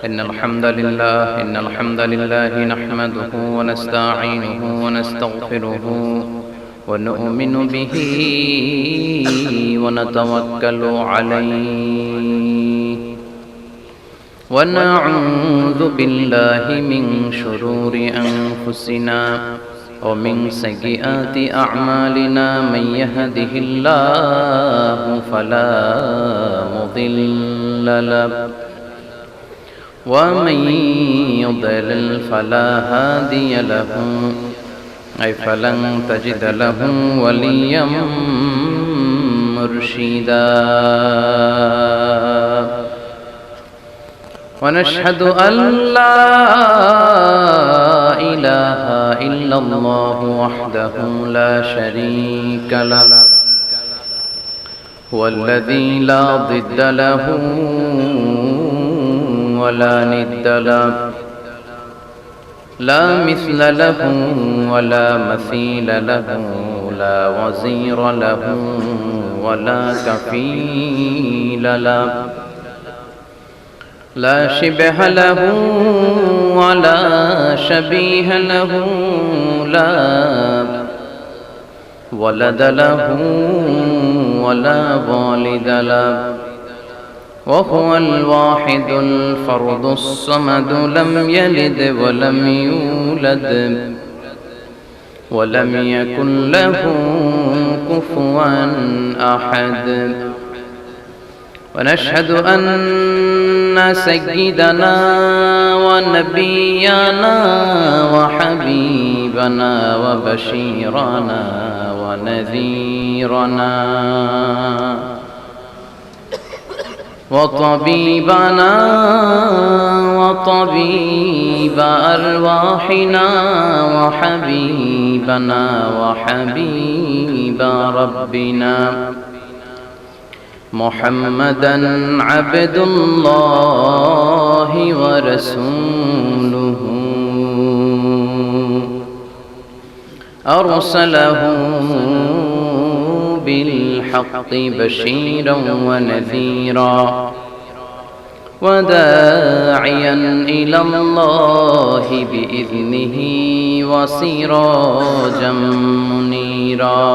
إن الحمد لله نحمده ونستعينه ونستغفره ونؤمن به ونتوكل عليه ونعوذ بالله من شرور أنفسنا ومن سيئات أعمالنا من يهده الله فلا مضل له ومن يضلل فلا هادي له فلن تجد له وليا مرشدا ونشهد أن لا إله إلا الله وحده لا شريك له هو الذي لا ضد له ولا ند له لا مثل له ولا مثيل له لا وزير له ولا كفيل له لا شبه له ولا شبيه له لا ولد له ولا والد له وهو الواحد الفرد الصمد لم يلد ولم يولد ولم يكن له كفوا أحد ونشهد أن سيدنا ونبينا وحبيبنا وبشيرنا ونذيرنا وطبيبنا وطبيب أرواحنا وحبيبنا وحبيب ربنا محمدا عبد الله ورسوله أرسله بالحق بشيرا ونذيرا وداعيا إلى الله بإذنه وسراجا منيرا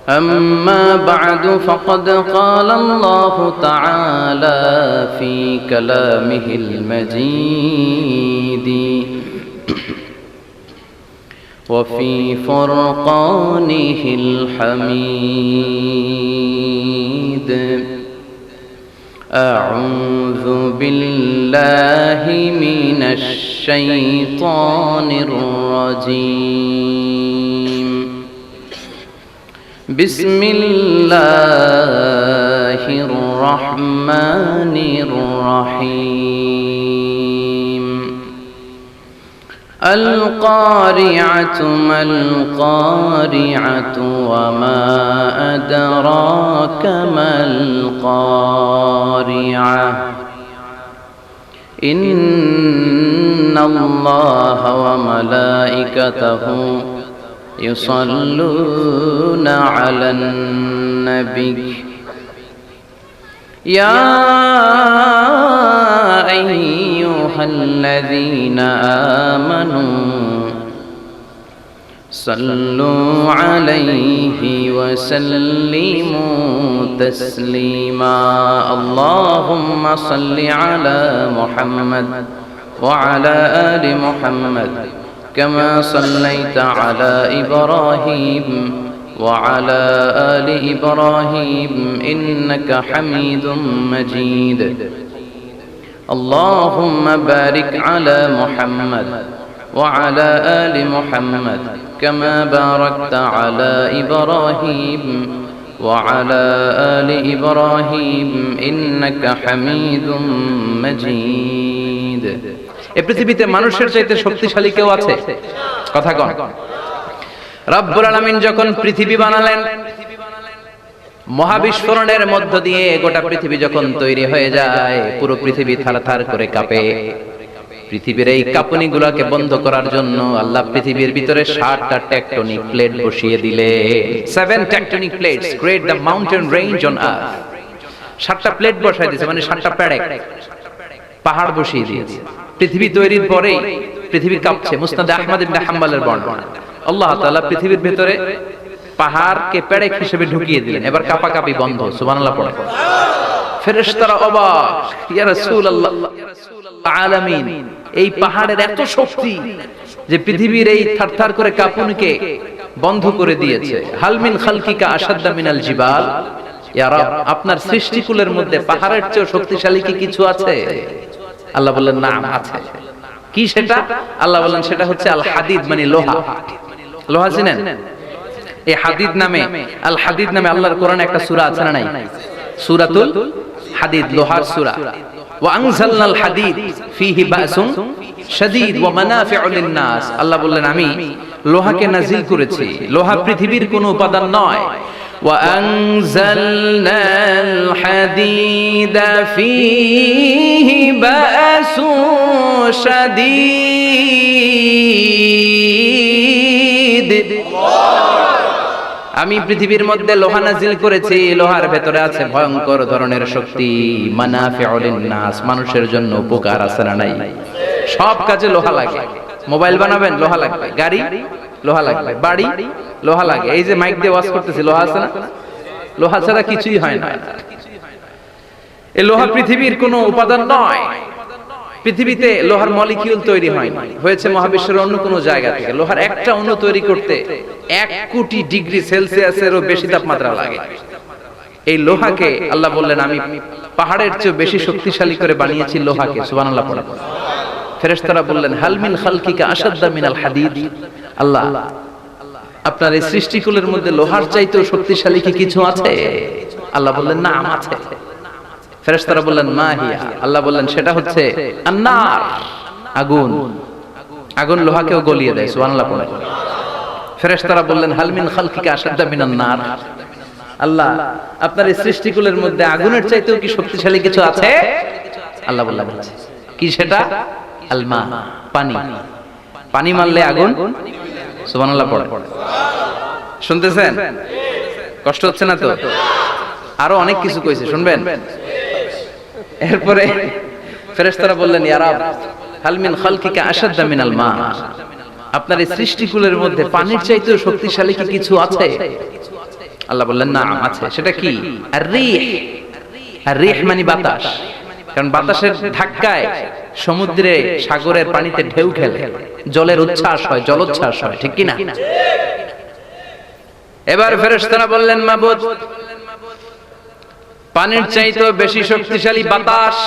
أما بعد فقد قال الله تعالى في كلامه المجيد وفي فرقانه الحميد أعوذ بالله من الشيطان الرجيم بسم الله الرحمن الرحيم القارعة ما القارعة وما أدراك ما القارعة إن الله وملائكته يصلون على النبي يا أيها الذين آمنوا صلوا عليه وسلموا تسليما اللهم صل على محمد وعلى آل محمد كما صليت على إبراهيم وعلى آل إبراهيم إنك حميد مجيد اللهم بارك على محمد وعلى آل محمد كما باركت على إبراهيم وعلى آل إبراهيم إنك حميد مجيد এই পৃথিবীতে মানুষের চাইতে শক্তিশালী কেউ আছে? কথা কন। রব্বুল আলামিন যখন পৃথিবী বানালেন, মহাবিস্ফোরণের মধ্য দিয়ে গোটা পৃথিবী যখন তৈরি হয়ে যায়, পুরো পৃথিবী থারথার করে কাঁপে। পৃথিবীর এই কাঁপুনিগুলোকে বন্ধ করার জন্য আল্লাহ পৃথিবীর ভিতরে 7টা টেকটনিক প্লেট বসিয়ে দিলেন। 7 tectonic plates create the mountain range on earth. 7টা প্লেট বসাই দিয়েছে, মানে 7টা পেরেক পাহাড় বসিয়ে দিয়েছে। পৃথিবী তৈরির পরেই পৃথিবী কাঁপছে। মুসনাদ আহমদ ইবনে হাম্বলের বর্ণনা, আল্লাহ তাআলা পৃথিবীর ভেতরে পাহাড়কে পেরেক হিসেবে ঢুকিয়ে দিলেন। এবার কাঁপাকাঁপি বন্ধ, সুবহানাল্লাহ পড়ে। ফেরেশতারা অবাক, ইয়া রাসূলুল্লাহ আলামিন, এই পাহাড়ের এত শক্তি যে পৃথিবীর এই থারথার করে কাঁপুনিকে বন্ধ করে দিয়েছে। হাল মিন খালকিকা আশাদ্দা মিনাল জিবাল, ইয়া রাব, আপনার সৃষ্টিকুলের মধ্যে পাহাড়ের চেয়ে শক্তিশালী কি কিছু আছে? আল্লাহ বললেন নাম আছে। কি সেটা? আল্লাহ বললেন সেটা হচ্ছে আল হাদিদ, মানে লোহা। লোহা চিনেন? এই হাদিদ নামে, আল হাদিদ নামে আল্লাহর কোরআনে একটা সূরা আছে না নাই? সূরাতুল হাদিদ, লোহার সূরা। ওয়া আনজালনাল হাদিদ ফীহি বাসুন শাদীদ ওয়া মানাফিউ লিন-নাস। আল্লাহ বললেন আমি লোহাকে নাজিল করেছি। লোহা পৃথিবীর কোনো উপাদান নয়। ওয়া আনজালনাল হাদিদা ফীহি বাসুন শাদীদ। আমি পৃথিবীর মধ্যে লোহা নাজিল করেছি, লোহার ভেতরে আছে ভয়ঙ্কর ধরনের শক্তি। মানাফিউ লিন-নাস, মানুষের জন্য উপকার আছে না নাই? সব কাজে লোহা লাগে। মোবাইল বানাবেন, লোহা লাগবে। গাড়ি, লোহা লাগবে। বাড়ি, লোহা লাগে। এই যে মাইক দিয়ে ওয়াজ করতেছি, লোহা আছে না? লোহা ছাড়া কিছুই হয় না। এই লোহা পৃথিবীর কোনো উপাদান নয়। পৃথিবীতে লোহার মলিকিউল তৈরি হয়নি, হয়েছে মহাবিশ্বের অন্য কোনো জায়গা থেকে। লোহার একটা অণু তৈরি করতে 1 কোটি ডিগ্রি সেলসিয়াসেরও বেশি তাপমাত্রা লাগে। এই লোহাকে আল্লাহ বললেন আমি পাহাড়ের চেয়ে বেশি শক্তিশালী করে বানিয়েছি লোহাকে। সুবহানাল্লাহ পড়া। ফেরেশতারা বললেন হাল মিন খালকিকা আশাদ্দা মিনাল হাদিদ, আল্লাহ আপনার এই সৃষ্টিকুলের মধ্যে লোহার চাইতেও শক্তিশালী কি কিছু আছে? আল্লাহ বললেন নাম আছে। ফেরেশতারা বললেন মা হিয়া, আল্লাহ বললেন সেটা হচ্ছে আন-নার, আগুন। আগুন লোহাকেও গলিয়ে দেয়। সুবহানাল্লাহ পড়ে। ফেরেশতারা বললেন হাল মিন খালকিকা আশাদ্দা মিনান নার, আল্লাহ আপনার এই সৃষ্টিকুলের মধ্যে আগুনের চাইতেও কি শক্তিশালী কিছু আছে? আল্লাহ বললেন কি সেটা? আল মা, পানি। পানি মারলে আগুন। সুবহানাল্লাহ পড়ে। শুনতেছেন? কষ্ট হচ্ছে না তো? আরো অনেক কিছু কইছে, শুনবেন? এরপরে ফেরেশতারা বললেন ইয়া রাব হাল মিন খালকিকা আশাদ্দা মিনাল মা, আপনার এই সৃষ্টিকুলের মধ্যে পানির চাইতেও শক্তিশালী কি কিছু আছে? আল্লাহ বললেন না, আছে। সেটা কি? আর-রিহ। আর-রিহ মানে বাতাস। কারণ বাতাসের ধাক্কায় সমুদ্রে, সাগরের পানিতে ঢেউ খেলে, জলের উচ্ছ্বাস হয়, জলোচ্ছ্বাস হয়, ঠিক কি না? এবার ফেরেশতারা বললেন মাবুদ পানির চাইতেও বেশি শক্তিশালী বাতাস।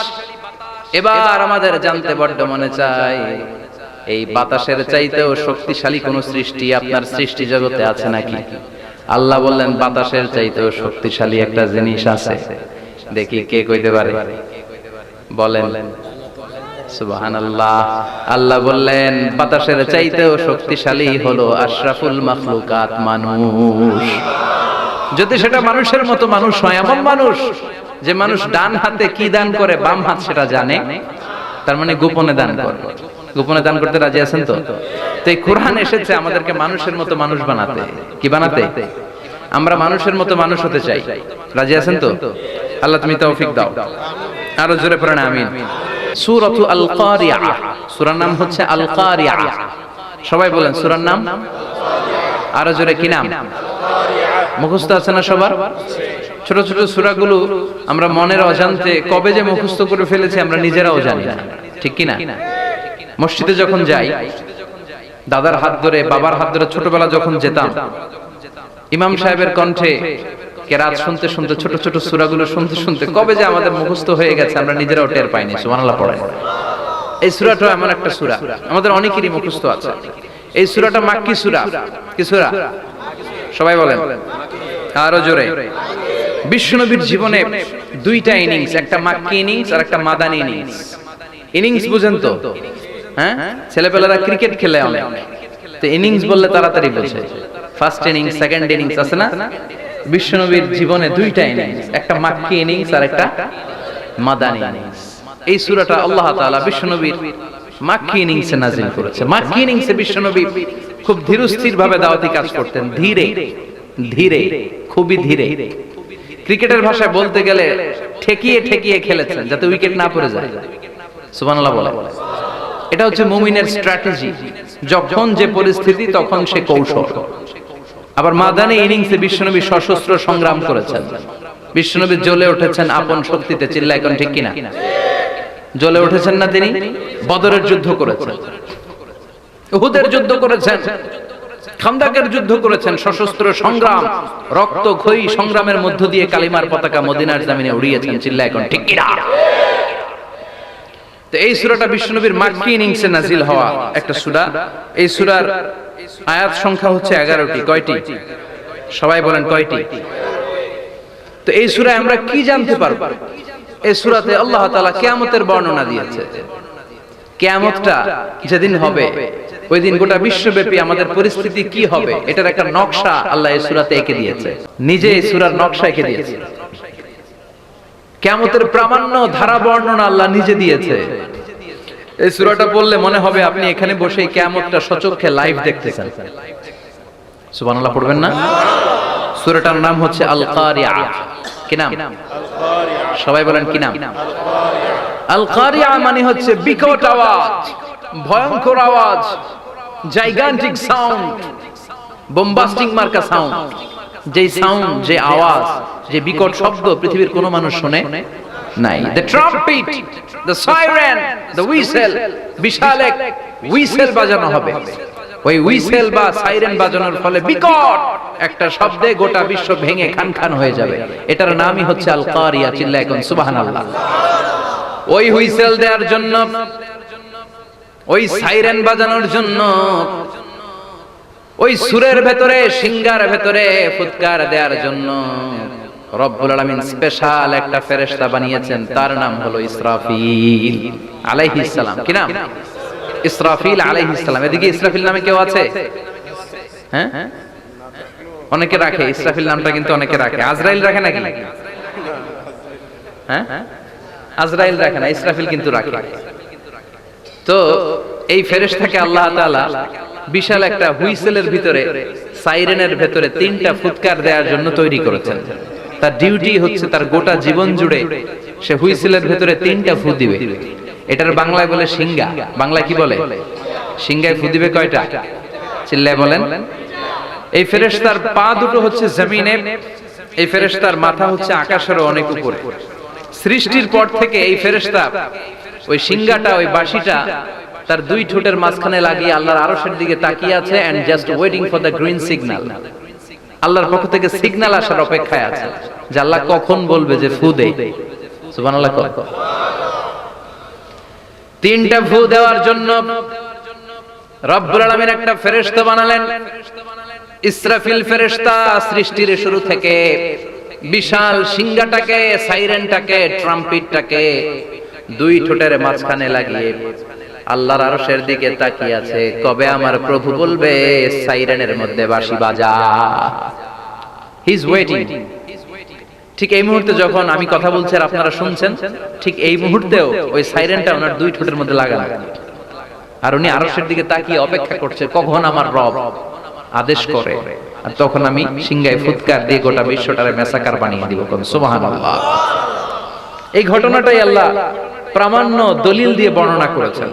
এবার আমাদের জানতে বড্ড মনে চায় এই বাতাসের চাইতেও শক্তিশালী কোন সৃষ্টি আপনার সৃষ্টি জগতে আছে নাকি? আল্লাহ বললেন বাতাসের চাইতেও শক্তিশালী একটা জিনিস আছে। দেখি কে কইতে পারে, বলেন। সুবহানাল্লাহ। আল্লাহ বললেন বাতাসের চাইতেও শক্তিশালী হলো আশরাফুল মাখলুকাত, মানুষ। যদি সেটা মানুষের মতো মানুষ হয়, এমন মানুষ যে মানুষ ডান হাতে কি দান করে বাম হাত সেটা জানে, তার মানে গোপনে দান করে। গোপনে দান করতে রাজি আছেন তো? তো এই কোরআন এসেছে আমাদেরকে মানুষের মতো মানুষ বানাতে। কি বানাতে? আমরা মানুষের মতো মানুষ হতে চাই। রাজি আছেন তো? আল্লাহ তুমি তৌফিক দাও। আরো জোরে পড়েন আমিন। সূরাতু আল কারিয়া, সূরার নাম হচ্ছে আল কারিয়া। সবাই বলেন সূরার নাম। আরো জোরে কি নাম? মুখস্থ আছে না সবার? ছোট ছোট সূরাগুলো আমরা মনের অজান্তে কবে যে মুখস্থ করে ফেলেছি আমরা নিজেরাও জানি না, ঠিক কি না? মসজিদে যখন যাই, দাদার হাত ধরে, বাবার হাত ধরে ছোটবেলা যখন যেতাম, ইমাম সাহেবের কণ্ঠে কেরাত শুনতে শুনতে, ছোট ছোট সূরাগুলো শুনতে শুনতে কবে যে আমাদের মুখস্থ হয়ে গেছে আমরা নিজেরাও টের পাইনি। সুবহানাল্লাহ পড়েন। এই সূরাটা এমন একটা সূরা আমাদের অনেকেরই মুখস্থ আছে। এই সূরাটা মাক্কি সূরা। কি সূরা? সবাই বলেন আরো জোরে। বিশ্বনবীর জীবনে দুইটা ইনিংস, একটা মাক্কি ইনিংস আর একটা মাদানী ইনিংস। ইনিংস বুঝেন তো? হ্যাঁ, ছেলেপেলেরা ক্রিকেট খেলে অনেক, তো ইনিংস বললে তাড়াতাড়ি বোঝে। ফার্স্ট ইনিংস, সেকেন্ড ইনিংস আছে না? বিশ্বনবীর জীবনে দুইটা ইনিংস, একটা মাক্কি ইনিংস আর একটা মাদানী ইনিংস। এই সূরাটা আল্লাহ তাআলা বিশ্বনবীর মাক্কি ইনিংসে নাযিল করেছে। মাক্কি ইনিংসে বিশ্বনবী খুব ধীরস্থির ভাবে দাওয়াতি কাজ করতেন, ধীরে ধীরে, খুবই ধীরে। ক্রিকেটের ভাষায় বলতে গেলে ঠেকিয়ে ঠেকিয়ে খেলেছেন যাতে উইকেট না পড়ে যায়। সুবহানাল্লাহ বলে। এটা হচ্ছে মুমিনের স্ট্র্যাটেজি, যখন যে পরিস্থিতি তখন সে কৌশল। আবার মাদানী ইনিংসে বিশ্বনবী সশস্ত্র সংগ্রাম করেছেন, বিশ্বনবী জ্বলে উঠেছেন আপন শক্তিতে। চিল্লা এখন ঠিক কিনা? জ্বলে উঠেছেন না তিনি? বদরের যুদ্ধ করেছেন, উহুদের যুদ্ধ করেছেন, খান্দাকের যুদ্ধ করেছেন, সশস্ত্র সংগ্রাম, রক্তক্ষয়ী সংগ্রামের মধ্য দিয়ে কালিমার পতাকা মদিনার জমিনে উড়িয়েছেন। চিল্লা এখন ঠিক কিনা? তো এই সূরাটা বিশ্বনবীর মাক্কি ইনিংসে নাজিল হওয়া একটা সূরা। এই সূরার আয়াত সংখ্যা হচ্ছে 11টি। কয়টি? সবাই বলেন কয়টি? তো এই সূরায় আমরা কি জানতে পারবো? এই সূরাতে আল্লাহ তাআলা কিয়ামতের বর্ণনা দিয়েছে। কিয়ামতটা যেদিন হবে, ওই দিন গোটা বিশ্বব্যাপী আমাদের পরিস্থিতি কি হবে এটার একটা নকশা আল্লাহ এই সূরাতে এঁকে দিয়েছে। নিজে এই সূরার নকশা এঁকে দিয়েছে। কিয়ামতের প্রামাণ্য ধারা বর্ণনা আল্লাহ নিজে দিয়েছে। এই সূরাটা পড়লে মনে হবে আপনি এখানে বসে কিয়ামতটা সচক্ষে লাইভ দেখতেছেন। সুবহানাল্লাহ পড়বেন না? সূরাটার নাম হচ্ছে আল কারিয়া। কি নাম? সবাই বলেন কি নাম? আল কারিয়া মানে হচ্ছে বিকট আওয়াজ, ভয়ঙ্কর আওয়াজ, জাইগান্টিক সাউন্ড, বোম্বাস্টিক মার্কা সাউন্ড। যে সাউন্ড, যে আওয়াজ, যে বিকট শব্দ পৃথিবীর কোনো মানুষ শুনে নাই। The trumpet, the siren, the whistle, বিশাল এক হুইসেল বাজানো হবে। ওই হুইসেল বা সাইরেন বাজানোর ফলে বিকট একটা শব্দে গোটা বিশ্ব ভেঙে খান খান হয়ে যাবে। এটার নামই হচ্ছে আল কারিয়া। চিল্লা এখন সুবহানাল্লাহ। ওই হুইসেল দেওয়ার জন্য, ওই সাইরেন বাজানোর জন্য, ওই সুরের ভেতরে, সিঙ্গার ভেতরে ফুৎকার দেওয়ার জন্য রব্বুল আলামিন স্পেশাল একটা ফেরেশতা বানিয়েছেন। তার নাম হলো ইসরাফিল আলাইহিস সালাম। কি নাম? ইসরাফিল আলাইহিস সালাম। এদিকে ইসরাফিল নামে কেউ আছে? হ্যাঁ, অনেকে রাখে ইসরাফিল নামটা, কিন্তু অনেকে রাখে। আজরাইল রাখে নাকি? হ্যাঁ, আজরাইল রাখে না, ইসরাফিল কিন্তু রাখে। তো এই ফেরেশতাকে আল্লাহ তাআলা বিশাল একটা হুইসেলের ভিতরে, সাইরেনের ভেতরে 3টা ফুৎকার দেওয়ার জন্য তৈরি করেছেন। তার ডিউটি হচ্ছে তার গোটা জীবন জুড়ে সে হুইসেলের ভেতরে 3টা ফু দিবে। এটার বাংলায় বলে সিঙ্গা। বাংলায় কি বলে? সিঙ্গায় ফু দিবে কয়টা? চিল্লায় বলেন। এই ফেরেশতার পা দুটো হচ্ছে জমিনে, এই ফেরেশতার মাথা হচ্ছে আকাশেরও অনেক উপরে। সৃষ্টির পর থেকে এই ফেরেশতা ওই সিঙ্গাটা, ওই বাঁশিটা তার 2 ঠোঁটের মাঝখানে লাগিয়ে আল্লাহর আরশের দিকে তাকিয়ে আছে, and just waiting for the green signal. আল্লাহর পক্ষ থেকে সিগন্যাল আসার অপেক্ষায় আছে যে আল্লাহ কখন বলবে যে ফু দেই। সুবহানাল্লাহ। 3টা ফু দেওয়ার জন্য রব্বুল আলামিন একটা ফেরেশতা বানালেন। ইসরাফিল ফেরেশতা সৃষ্টির শুরু থেকে বিশাল সিঙ্গাটাকে, সাইরেনটাকে, ট্রাম্পেটটাকে 2 ঠোঁটের মাঝখানে লাগিয়ে আল্লাহর আরশের দিকে তাকিয়ে আছে, কবে আমার প্রভু বলবে সাইরেনের মধ্যে বাঁশি বাজা। He is waiting. ঠিক এই মুহূর্তে যখন আমি কথা বলছি আর আপনারা শুনছেন, ঠিক এই মুহূর্তেও ওই সাইরেনটা ওনার 2 ঠোঁটের মধ্যে লাগানো, আর উনি আরশের দিকে তাকিয়ে অপেক্ষা করছে কখন আমার রব আদেশ করে, আর তখন আমি সিংহায় ফুৎকার দিয়ে গোটা বিশ্বটারে মেসাকার বানিয়ে দিব। সুবহানাল্লাহ। এই ঘটনাটাই আল্লাহ প্রামাণ্য দলিল দিয়ে বর্ণনা করেছেন।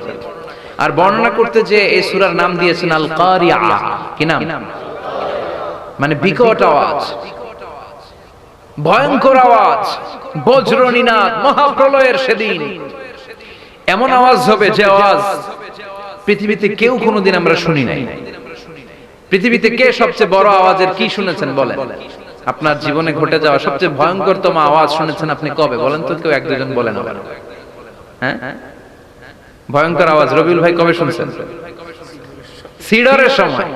আর বর্ণনা করতে যে এই সূরার নাম দিয়েছেন আল কারিয়া। কি নাম? মানে বিকট আওয়াজ, ভয়ঙ্কর আওয়াজ, বজ্রনিনাদ, মহাপ্রলয়ের সেদিন এমন আওয়াজ হবে যে আওয়াজ পৃথিবীতে কেউ কোনোদিন আমরা শুনি নাই। পৃথিবীতে কে সবচেয়ে বড় আওয়াজের কি শুনেছেন বলেন? আপনার জীবনে ঘটে যাওয়া সবচেয়ে ভয়ঙ্করতম আওয়াজ শুনেছেন আপনি কবে বলেন তো? কেউ 1-2 বলেন। হ্যাঁ, ভয়ঙ্কর আওয়াজ রবিউল ভাই কবে শুনছেন? সিডরের সময়।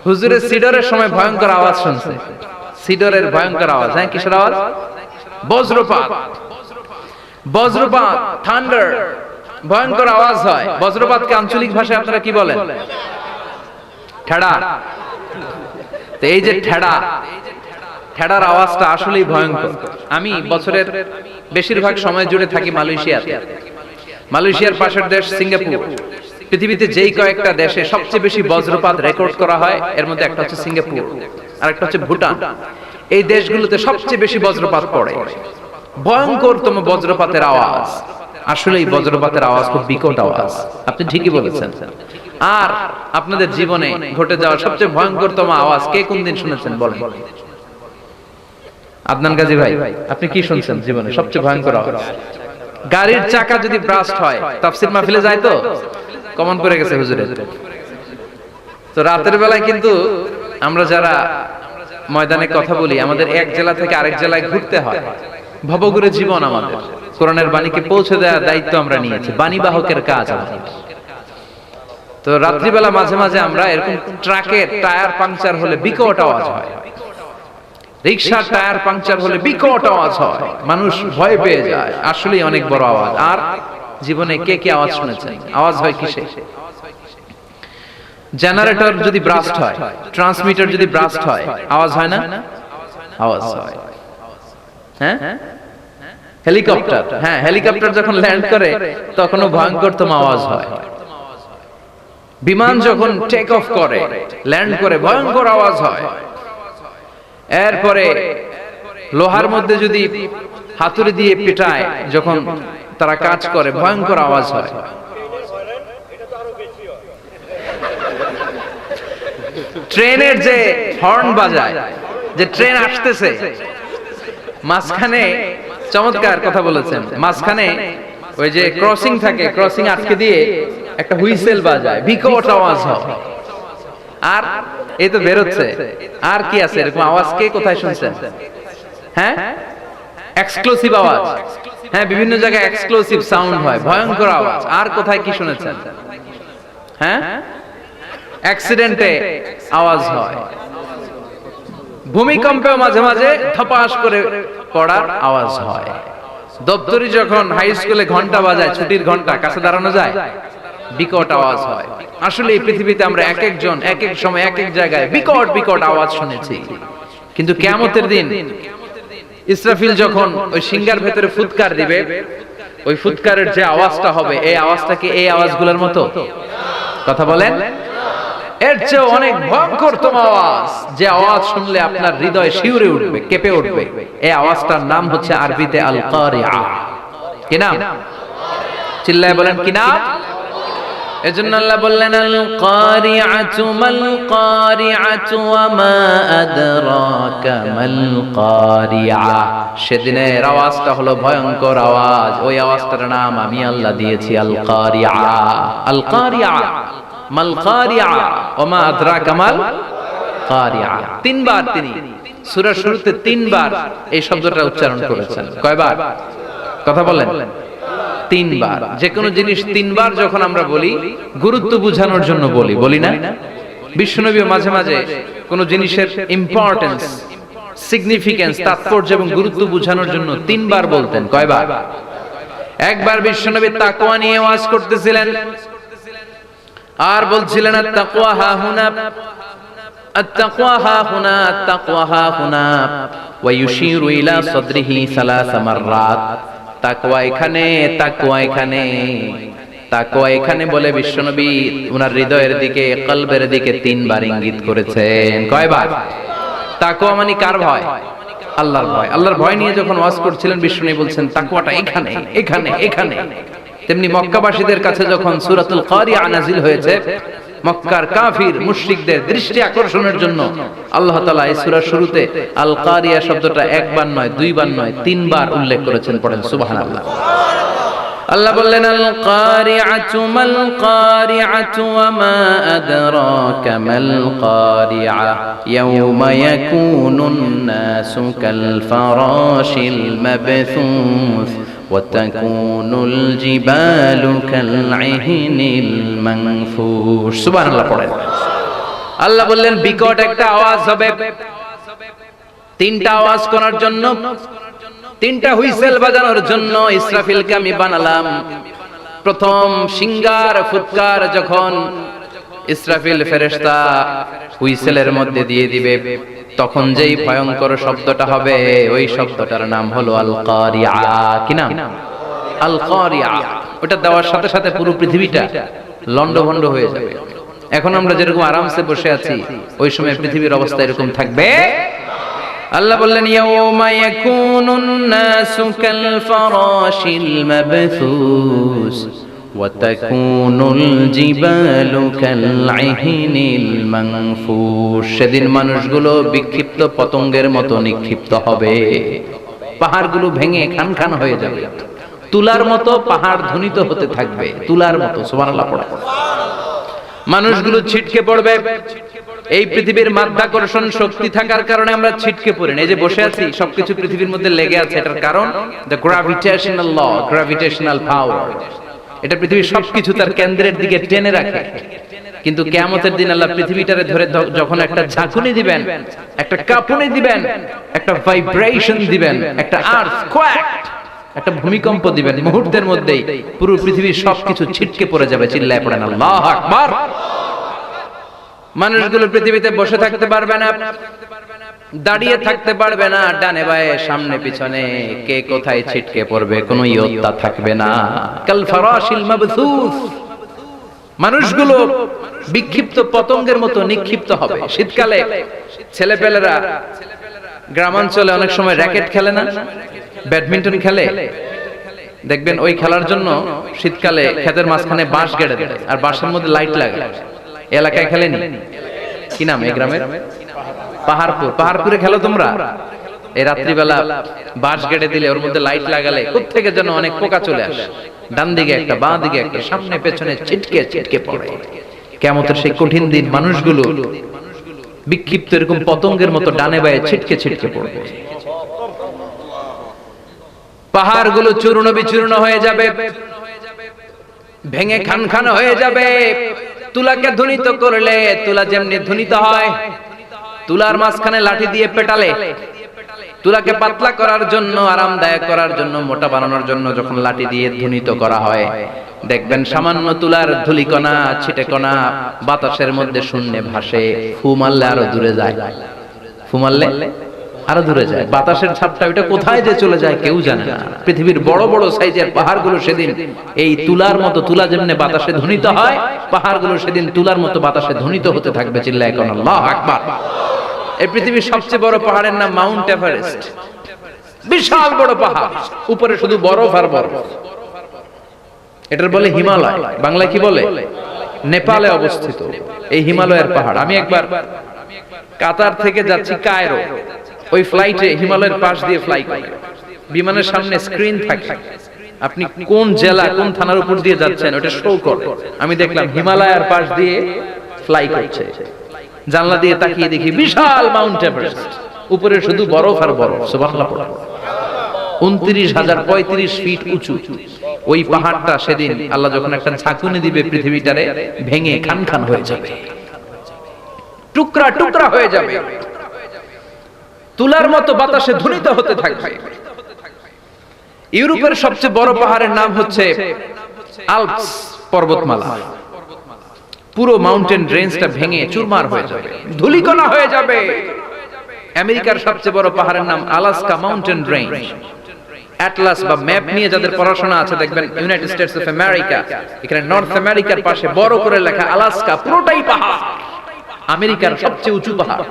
হুজুরের সিডরের সময় ভয়ঙ্কর আওয়াজ শুনছে। সিডরের ভয়ঙ্কর আওয়াজ। হ্যাঁ, কিসের আওয়াজ? বজ্রপাত। বজ্রপাত, থান্ডার, ভয়ঙ্কর আওয়াজ হয়। বজ্রপাতকে আঞ্চলিক ভাষায় আপনারা কি বলেন? ঠেড়া। তো এই যে ঠেড়া, ঠেড়ার আওয়াজটা আসলেই ভয়ঙ্কর। আমি বছরের বেশিরভাগ সময় জুড়ে থাকি মালয়েশিয়াতে। মালয়েশিয়ার পাশের দেশ সিঙ্গাপুর। পৃথিবীতে যেই কয়েকটা দেশে সবচেয়ে বেশি বজ্রপাত রেকর্ড করা হয় এর মধ্যে একটা হচ্ছে সিঙ্গাপুর, আর একটা হচ্ছে ভুটান। এই দেশগুলোতে সবচেয়ে বেশি বজ্রপাত পড়ে, ভয়ঙ্করতম বজ্রপাতের আওয়াজ। আসলে এই বজ্রপাতের আওয়াজ খুব বিকট আওয়াজ, আপনি ঠিকই বলেছেন। আর আপনাদের জীবনে ঘটে যাওয়া সবচেয়ে ভয়ঙ্করতম আওয়াজ কে কোন দিন শুনেছেন বলেন? আদনান গাজী ভাই, আপনি কি শুনছেন জীবনে সবচেয়ে ভয়ঙ্কর আওয়াজ? গাড়ির চাকা যদি ব্রাস্ট হয়, তাফসীর মাহফিলে যায় তো কমন করে গেছে হুজুরের। তো রাতের বেলায় কিন্তু আমরা যারা ময়দানে কথা বলি, আমাদের এক জেলা থেকে আরেক জেলায় ঘুরতে হয়। ভবঘুরে জীবন আমাদের, কোরআনের বাণীকে পৌঁছে দেওয়ার দায়িত্ব আমরা নিয়েছি, বাণীবাহকের কাজ আমাদের। তো রাত্রিবেলা মাঝে মাঝে আমরা এরকম ট্রাকের টায়ার পাংচার হলে বিকট আওয়াজ হয়, রিকশার টায়ার পাংচার হলে বিকট আওয়াজ হয়, মানুষ ভয় পেয়ে যায়। আসলে অনেক বড় আওয়াজ। আর জীবনে কে কে আওয়াজ শুনেছেন? আওয়াজ হয় কিসে? জেনারেটর যদি ব্রাস্ট হয়, ট্রান্সমিটার যদি ব্রাস্ট হয়, আওয়াজ হয় না? আওয়াজ হয়। হ্যাঁ, হেলিকপ্টার, হ্যাঁ হেলিকপ্টার যখন ল্যান্ড করে তখনও ভয়ঙ্করতম আওয়াজ হয়। বিমান যখন টেক অফ করে, ল্যান্ড করে, ভয়ঙ্কর আওয়াজ হয়। এরপরে লোহার মধ্যে যদি হাতুড়ি দিয়ে পিটায়, যখন তারা কাজ করে, ভয়ঙ্কর আওয়াজ হয়। ট্রেনের যে হর্ন বাজায়, যে ট্রেন আসতেছে, মাঝখানে চমৎকার কথা বলেছেন, মাঝখানে ওই যে ক্রসিং থাকে, ক্রসিং আটকে দিয়ে একটা হুইসেল বাজায়, বিকট আওয়াজ হয়। আর এই তো বেরোচ্ছে। আর কি আছে এরকম আওয়াজ? কে কোথায় শুনছেন? হ্যাঁ, এক্সক্লুসিভ আওয়াজ। হ্যাঁ, বিভিন্ন জায়গায় এক্সক্লুসিভ সাউন্ড হয়, ভয়ঙ্কর আওয়াজ। আর কোথায় কি শুনেছেন? হ্যাঁ, অ্যাক্সিডেন্টে আওয়াজ হয়, ভূমিকম্পেও মাঝে মাঝে ধপাস করে পড়ার আওয়াজ হয়। দপ্তরি যখন হাই স্কুলে ঘন্টা বাজায়, ছুটির ঘন্টা, কাছে দাঁড়ানো যায়, বিকট আওয়াজ হয়। আসলে এই পৃথিবীতে আমরা এক একজন এক এক সময় এক এক জায়গায় বিকট বিকট আওয়াজ শুনেছি। কিন্তু কিয়ামতের দিন ইসরাফিল যখন ওই সিংহার ভেতরে ফুৎকার দিবে, ওই ফুৎকারের যে আওয়াজটা হবে, এই আওয়াজটা কি এই আওয়াজগুলোর মতো? কথা বলেন। এর চেয়ে অনেক ভয়ঙ্করতম আওয়াজ, যে আওয়াজ শুনলে আপনার হৃদয় শিউরে উঠবে, কেঁপে উঠবে। এই আওয়াজটার নাম হচ্ছে আরবিতে আল কারিআ। কি নাম? চিল্লায় বলেন কি নাম? এজন্য আল্লাহ বললেন আল কারিআতু মাল কারিআতু ওয়া মা আদরাকা মাল কারিআ। সেদিনের আওয়াজটা হলো ভয়ঙ্কর আওয়াজ। ওই আওয়াজটার নাম আমি আল্লাহ দিয়েছি আল কারিআ। আল কারিআ মাল কারিআ ওয়া মা আদরাকা মাল কারিআ। তিনবার তিনি সূরার শুরুতে তিনবার এই শব্দটা উচ্চারণ করেছেন। কয়বার? কথা বলেন। তিনবার। যে কোনো জিনিস তিনবার যখন আমরা বলি, গুরুত্ব বোঝানোর জন্য বলি, বলি না? বিশ্বনবী মাঝে মাঝে কোন জিনিসের ইম্পর্টেন্স, সিগনিফিকেন্স, তাৎপর্য এবং গুরুত্ব বোঝানোর জন্য তিনবার বলতেন। কয়বার? একবার বিশ্বনবী তাকওয়া নিয়ে ওয়াজ করতেছিলেন, আর বলছিলেন আত-তাকওয়া হা হুনা, আত-তাকওয়া হা হুনা, আত-তাকওয়া হা হুনা, ওয়া ইউশিরু ইলা সাদরিহি সালাসা মাররাত। তাকওয়া এখানে, তাকওয়া এখানে, তাকওয়া এখানে বলে বিশ্বনবী ওনার হৃদয়ের দিকে, কলবের দিকে তিনবার ইঙ্গিত করেছেন। কয়বার? তাকওয়া মানে কার ভয়? আল্লাহর ভয়। আল্লাহর ভয় নিয়ে যখন ওয়াজ করছিলেন বিশ্বনবী বলছেন তাকওয়াটা এখানে, এখানে, এখানে। তেমনি মক্কাবাসীদের কাছে যখন সূরাতুল কারিআ নাযিল হয়েছে, মক্কার কাফির মুশরিকদের দৃষ্টি আকর্ষণের জন্য আল্লাহ তাআলা এই সূরার শুরুতে আল কারিআ শব্দটা একবার নয়, দুইবার নয়, তিনবার উল্লেখ করেছেন। পড়েন সুবহানাল্লাহ। আল্লাহ বললেন আল কারিআতু মাল কারিআতু ওয়া মা আদরাকা মাল কারিআ ইয়াওমা ইয়াকুনুন নাসু কাল ফারাশিল মাবথুস وتكون الجبال كالعهن المنفوش। সুবহানাল্লাহ পড়েন। আল্লাহ বললেন বিকট একটা আওয়াজ হবে। তিনটা আওয়াজ করার জন্য, তিনটা হুইসেল বাজানোর জন্য ইসরাফিলকে আমি বানালাম। প্রথম সিংহার ফুৎকার যখন ইসরাফিল ফেরেশতা হুইসেলের মধ্যে দিয়ে দিবে, তখন যেই ভয়ঙ্কর শব্দটা হবে, ওই শব্দটার নাম হলো আল কারিআ। কি নাম? আল কারিআ। ওটা দেওয়ার সাথে সাথে পুরো পৃথিবীটা লন্ডভন্ড হয়ে যাবে। এখন আমরা যেরকম আরামসে বসে আছি, ওই সময় পৃথিবীর অবস্থা এরকম থাকবে আল্লাহ বললেন ইয়াউমা ইয়াকুনুন নাসু কাল ফারাশিল মাবথুস ওয়া তাকুনুল জিবালু কাল ইহনিল মানফুশ। সেদিন মানুষগুলো বিক্ষিপ্ত পতঙ্গের মতো নিক্ষিপ্ত হবে, পাহাড়গুলো ভেঙে খান খান হয়ে যাবে, তুলার মতো পাহাড় ধ্বনিত হতে থাকবে, তুলার মতো। সুবহানাল্লাহ পড়া। মানুষগুলো ছিটকে পড়বে। এই পৃথিবীর মাধ্যাকর্ষণ শক্তি থাকার কারণে আমরা ছিটকে পড়ি না। এই যে বসে আছি, সবকিছু পৃথিবীর মধ্যে লেগে আছে, এটার কারণ দ্য গ্র্যাভিটেশনাল ল, গ্র্যাভিটেশনাল পাওয়ার। এটা পৃথিবীর সবকিছু তার কেন্দ্রের দিকে টেনে রাখে। কিন্তু কিয়ামতের দিন আল্লাহ পৃথিবীটারে ধরে যখন একটা ঝাঁকুনি দিবেন, একটা কাঁপুনি দিবেন, একটা ভাইব্রেশন দিবেন, একটা আর্থকোয়েক, একটা ভূমিকম্প দিবেন, মুহূর্তের মধ্যেই পুরো পৃথিবীর সবকিছু ছিটকে পড়ে যাবে। চিল্লায় পড়েন আল্লাহু আকবার। মানুষগুলো পৃথিবীতে বসে থাকতে পারবে না, দাঁড়িয়ে থাকতে পারবে না, ডানে বায়ে সামনে পিছনে কে কোথায় ছিটকে পড়বে কোনো ইয়ত্তা থাকবে না। কাল ফারাশিল মাবথুস। মানুষগুলো বিক্ষিপ্ত পতঙ্গের মতো নিক্ষিপ্ত হবে। শীতকালে ছেলেপেলেরা গ্রামাঞ্চলে অনেক সময় র‍্যাকেট খেলে না, ব্যাডমিন্টন খেলে, দেখবেন ওই খেলার জন্য শীতকালে ক্ষেতের মাঝখানে বাঁশ গেড়ে দেয় আর বাঁশের মধ্যে লাইট লাগে। এলাকায় খেলেনি? কি নাম এই গ্রামের? পাহাড়পুর। পাহাড়পুরে খেলো তোমরা? এই রাত্রিবেলা বাঁশ গেড়ে দিলে ওর মধ্যে লাইট লাগালে কোত্থেকে যেন অনেক পোকা চলে আসে, ডান দিকে একটা, বাঁ দিকে একটা, সামনে পেছনে ছিটকে ছিটকে পড়ে। কিয়ামতের সেই কঠিন দিন মানুষগুলো বিক্ষিপ্ত এরকম পতঙ্গের মতো ডানে বায়ে ছিটকে ছিটকে পড়বে। পাহাড়গুলো চূর্ণ বিচূর্ণ হয়ে যাবে, ভেঙে খান খান হয়ে যাবে। তুলাকে ধ্বনিত করলে তুলা যেমনি ধ্বনিত হয়, তুলার মাঝখানে লাঠি দিয়ে পেটালে, তুলাকে পাতলা করার জন্য, আরামদায়ক করার জন্য, মোটা বানানোর জন্য যখন লাঠি দিয়ে ধ্বনিত করা হয়, দেখবেন সামান্য তুলার ধুলিকণা, ছিটেকণা বাতাসের মধ্যে শূন্যে ভাসে। ফু মারলে আরো দূরে যায়, ফু মারলে আরো দূরে যায়। বাতাসের ছাপটা ওইটা কোথায় যে চলে যায় কেউ জানে না। পৃথিবীর বড় বড় সাইজের পাহাড়গুলো সেদিন এই তুলার মতো, তুলা যেমনি বাতাসে ধ্বনিত হয়, পাহাড়গুলো সেদিন তুলার মতো বাতাসে ধ্বনিত হতে থাকবে। চিল্লায় কোন আল্লাহু আকবার। এই পৃথিবীর সবচেয়ে বড় পাহাড়ের নাম মাউন্ট এভারেস্ট। বিশাল বড় পাহাড়, উপরে শুধু বরফ আর বরফ। এটার বলে হিমালয়। বাংলায় কি বলে? নেপালে অবস্থিত এই হিমালয়ের পাহাড়। আমি একবার কাতার থেকে যাচ্ছি কায়রো, ওই ফ্লাইটে হিমালয়ের পাশ দিয়ে ফ্লাই করে, বিমানের সামনে স্ক্রিন থাকে, আপনি কোন জেলা কোন থানার উপর দিয়ে যাচ্ছেন ওটা শো করে। আমি দেখলাম হিমালয়ের পাশ দিয়ে ফ্লাই করছে। জানলা দিয়ে তাকিয়ে দেখি বিশাল মাউন্ট এভারেস্ট, উপরে শুধু বরফ আর বরফ। সুবহানাল্লাহ। 29,035 ফিট উঁচু ওই পাহাড়টা সেদিন আল্লাহ যখন একটা ঝাঁকুনি দিবে পৃথিবীটারে ভেঙে খান খান হয়ে যাবে, টুকরা টুকরা হয়ে যাবে, তুলার মতো বাতাসে ধ্বনিত হতে থাকবে। ইউরোপের সবচেয়ে বড় পাহাড়ের নাম হচ্ছে আল্পস পর্বতমালা। পুরো মাউন্টেন রেঞ্জটা ভেঙে চুরমার হয়ে যাবে, ধূলিকণা হয়ে যাবে। আমেরিকার সবচেয়ে বড় পাহাড়ের নাম আলাস্কা মাউন্টেন রেঞ্জ। অ্যাটলাস বা ম্যাপ নিয়ে যাদের পড়াশোনা আছে দেখবেন ইউনাইটেড স্টেটস অফ আমেরিকা, এখানে নর্থ আমেরিকার পাশে বড় করে লেখা আলাস্কা, পুরোটাই পাহাড়, আমেরিকার সবচেয়ে উঁচু পাহাড়।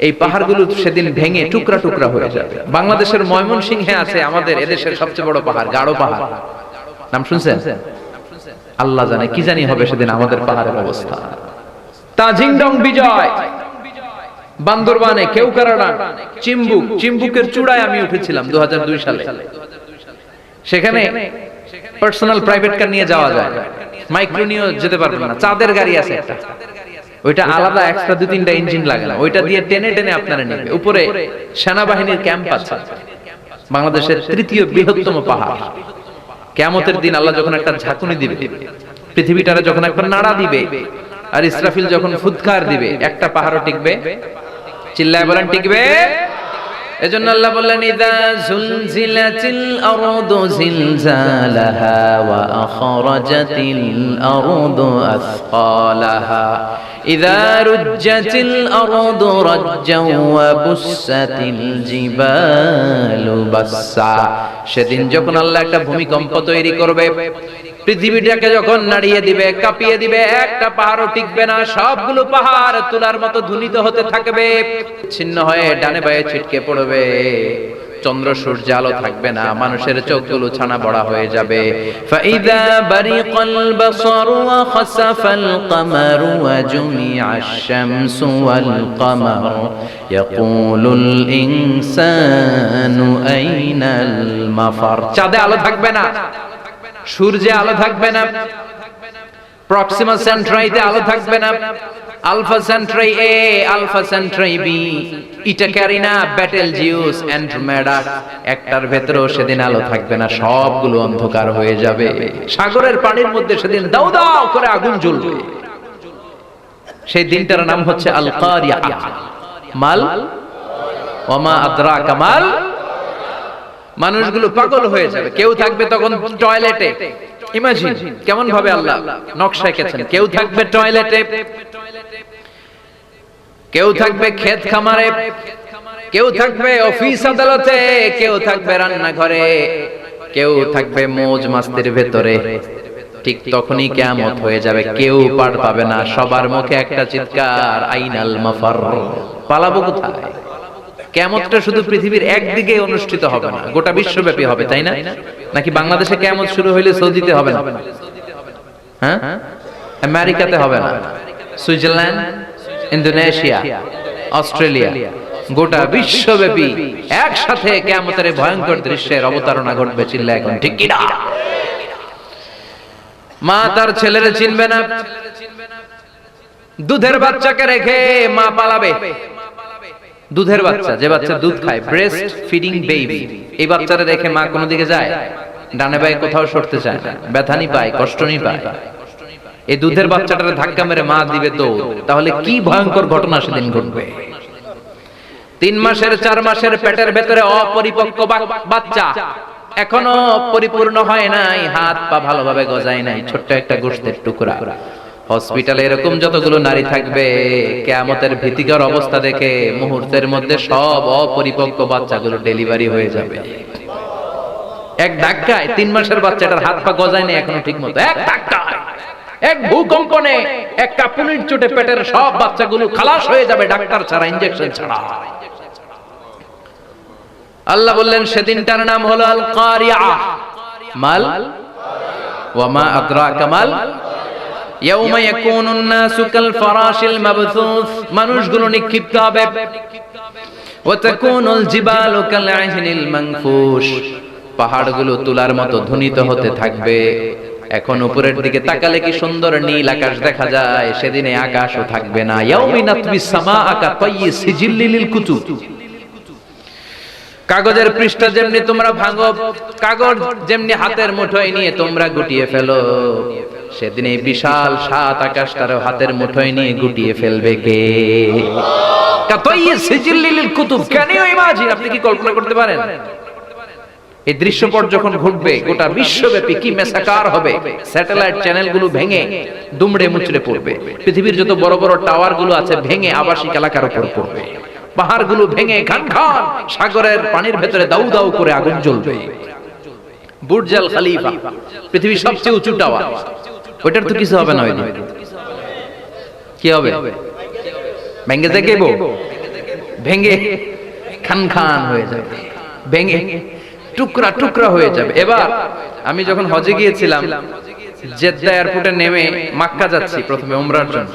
এই পাহাড়গুলো সেদিন ভেঙে টুকরা টুকরা হয়ে যাবে। বাংলাদেশের ময়মনসিংহে আছে আমাদের এদেশের সবচেয়ে বড় পাহাড়, গাঢ় পাহাড়। নাম শুনছেন? আল্লাহ জানে কি জানি হবে সেদিন আমাদের পাহাড়ের অবস্থা। তাজিংডং বিজয়, বান্দরবানে কেওক্রাডাং, চিম্বুক, চিম্বুকের চূড়ায় আমি উঠেছিলাম 2002 সালে। সেখানে পার্সোনাল প্রাইভেট কার নিয়ে যাওয়া যায়, মাইক্রো নিয়েও যেতে পারবেন না। চাঁদের গাড়ি আছে একটা, ওইটা আলাদা এক্সট্রা 2-3টা ইঞ্জিন লাগে না, ওইটা দিয়ে টেনে টেনে আপনারা নেবে। উপরে সেনাবাহিনীর ক্যাম্প আছে। বাংলাদেশের তৃতীয় বৃহত্তম পাহাড়। কিয়ামতের দিন আল্লাহ যখন একটা ঝাঁকুনি দিবে, পৃথিবীটারে যখন একটা নাড়া দিবে, আর ইসরাফিল যখন ফুৎকার দিবে, একটা পাহাড়ও টিকবে। চিল্লায় বলেন টিকবে। এজন্য আল্লাহ বললেন ইযা যুলজিলাতিল আরদু জিলজালাহা ওয়া আখরাজাতিল আরদু আসকালাহা ইযা রুজ্জাতিল আরদু রাজ্জাও ওয়া বুসাতিল জিবালু বাসসা, সেদিন যখন আল্লাহ একটা ভূমিকম্প তৈরি করবে, পৃথিবীটাকে যখন নাড়িয়ে দিবে, কাঁপিয়ে দিবে, একটা পাহাড়ও টিকবে না, সবগুলো পাহাড় তুলার মতো ধুনিত হতে থাকবে, ছিন্ন হয়ে ডানে বায়ে ছিটকে পড়বে, চন্দ্র সূর্য আলো থাকবে না, মানুষের চোখগুলো ছানা বড়া হয়ে যাবে। ফাইদা বারিকাল বাসারু ওয়া খাসাফাল কামারু ওয়া জুমিআশ শামসু ওয়াল কামারু ইয়াকুলুল ইনসানু আইনাল মাফার। চাঁদে আলো থাকবে না, সূর্যে আলো থাকবে না, প্রক্সিমা সেন্ট্রাইতে আলো থাকবে না, আলফা সেন্ট্রাই এ, আলফা সেন্ট্রাই বি, ইটা ক্যারিনা, ব্যাটেলজিউস, অ্যান্ড্রোমেডা, একটার ভেতরেও সেদিন আলো থাকবে না, সবগুলো অন্ধকার হয়ে যাবে। সাগরের পানির মধ্যে সেদিন দাউ দাউ করে আগুন জ্বলবে। সেই দিনটার নাম হচ্ছে আল কারিয়া। মাল ওয়া মা আদরাকা মাল। মানুষগুলো পাগল হয়ে যাবে। কেউ থাকবে তখন টয়লেটে, ইমাজিন কেমন ভাবে আল্লাহ নকশা এঁকেছেন। কেউ থাকবে টয়লেটে, কেউ থাকবে ক্ষেত খামারে, কেউ থাকবে অফিস আদালতে, কেউ থাকবে রান্নাঘরে, কেউ থাকবে মৌজ মাস্তির ভেতরে। ঠিক তখনই কিয়ামত হয়ে যাবে, কেউ পার পাবে না, সবার মুখে একটা চিৎকার, আইনাল মাফার। পালাবো কোথায়? কিয়ামতটা শুধু পৃথিবীর একদিকে অনুষ্ঠিত হবে না, গোটা বিশ্বব্যাপী হবে, তাই না? নাকি বাংলাদেশে কিয়ামত শুরু হইলে সৌদিতে হবে না? হ্যাঁ, আমেরিকাতে হবে না, সুইজারল্যান্ড, ইন্দোনেশিয়া, অস্ট্রেলিয়া, গোটা বিশ্বব্যাপী একসাথে কিয়ামতের ভয়ঙ্কর দৃশ্যের অবতারণা ঘটবে। চিল্লা এখন ঠিক কি না? মা তার ছেলেরে চিনবে না, দুধের বাচ্চাকে রেখে মা পালাবে। দুধের বাচ্চা, যে বাচ্চা দুধ খায়, ব্রেস্ট ফিডিং বেবি, এই বাচ্চারা রেখে মা কোনো দিকে যায়? ডানে বায়ে কোথাও সরতে চায় না, ব্যথানি পায়, কষ্টনি পায়। এই দুধের বাচ্চাটারে ধাক্কা মেরে মা দিবে দৌড়। তাহলে কি ভয়ঙ্কর ঘটনা সেদিন ঘটবে। 3 মাসের 4 মাসের পেটের ভেতরে অপরিপক্ক বাচ্চা, এখনো পরিপূর্ণ হয় নাই, হাত পা ভালোভাবে গজায় নাই, ছোট্ট একটা গোশতের টুকরা। হসপিটালে এরকম যতগুলো নারী থাকবে, কিয়ামতের ভীতিকর অবস্থা দেখে মুহূর্তের মধ্যে সব অপরিপক্ক বাচ্চাগুলো ডেলিভারি হয়ে যাবে। এক ধাক্কায় 3 মাসের বাচ্চাটার হাত পা গজায় নাই এখনো ঠিক মতো, এক ধাক্কায়, এক ভূকম্পনে, এক কাঁপুনির চোটে পেটের সব বাচ্চাগুলো খালাস হয়ে যাবে, ডাক্তার ছাড়া, ইনজেকশন ছাড়া। আল্লাহ বললেন সেদিনটার নাম হলো আল কারিয়া। মাল ওয়া মা আদরাকা মাল। ইয়াউমা ইয়াকুনুন নাসু কাল ফারাশিল মাবথুস, মানুষগুলো নিক্ষিপ্ত হবে। ওয়া তাকুনুল জিবালু কাল আহনিল মানফুশ, পাহাড়গুলো তুলার মতো ধ্বনিত হতে থাকবে। এখন উপরের দিকে তাকালে কি সুন্দর নীল আকাশ দেখা যায়, সেদিনে আকাশও থাকবে না। ইয়াউমিনাতবিস সামাআ কাতাইয়ি সিজিল্লিল কুতুব, কাগজের পৃষ্ঠা যেমনি তোমরা ভাঙো, কাগজ যেমনি হাতের মুঠোয় নিয়ে তোমরা গুটিয়ে ফেলো, সেদিন এই বিশাল 7 আকাশটারও হাতের মুঠোয় নিয়ে গুটিয়ে ফেলবে কে? কাতাইয়ি সিজিল্লিল কুতুব। Can you imagine? আপনি কি কল্পনা করতে পারেন এই দৃশ্যপট যখন ঘটবে গোটা বিশ্বব্যাপী কি মেসাকার হবে? স্যাটেলাইট চ্যানেলগুলো ভেঙে দুমড়ে মুচড়ে পড়বে, পৃথিবীর যত বড় বড় টাওয়ার গুলো আছে ভেঙে আবাসিক এলাকার উপর পড়বে, পাহাড়গুলো ভেঙে খান খান সাগরের পানির ভেতরে দাউ দাউ করে আগুন জ্বলবে। বুর্জ আল খলিফা, পৃথিবীর সবচেয়ে উঁচু টাওয়ার, ওইটার তো কিছু হবে না। ওই দিন কি হবে? ভেঙে দেখব, ভেঙে খান খান হয়ে যাবে, ভেঙে টুকরা টুকরা হয়ে যাবে। এবার আমি যখন হজে গিয়েছিলাম, জেদ্দা এয়ারপোর্টে নেমে মক্কা যাচ্ছি প্রথমে উমরার জন্য,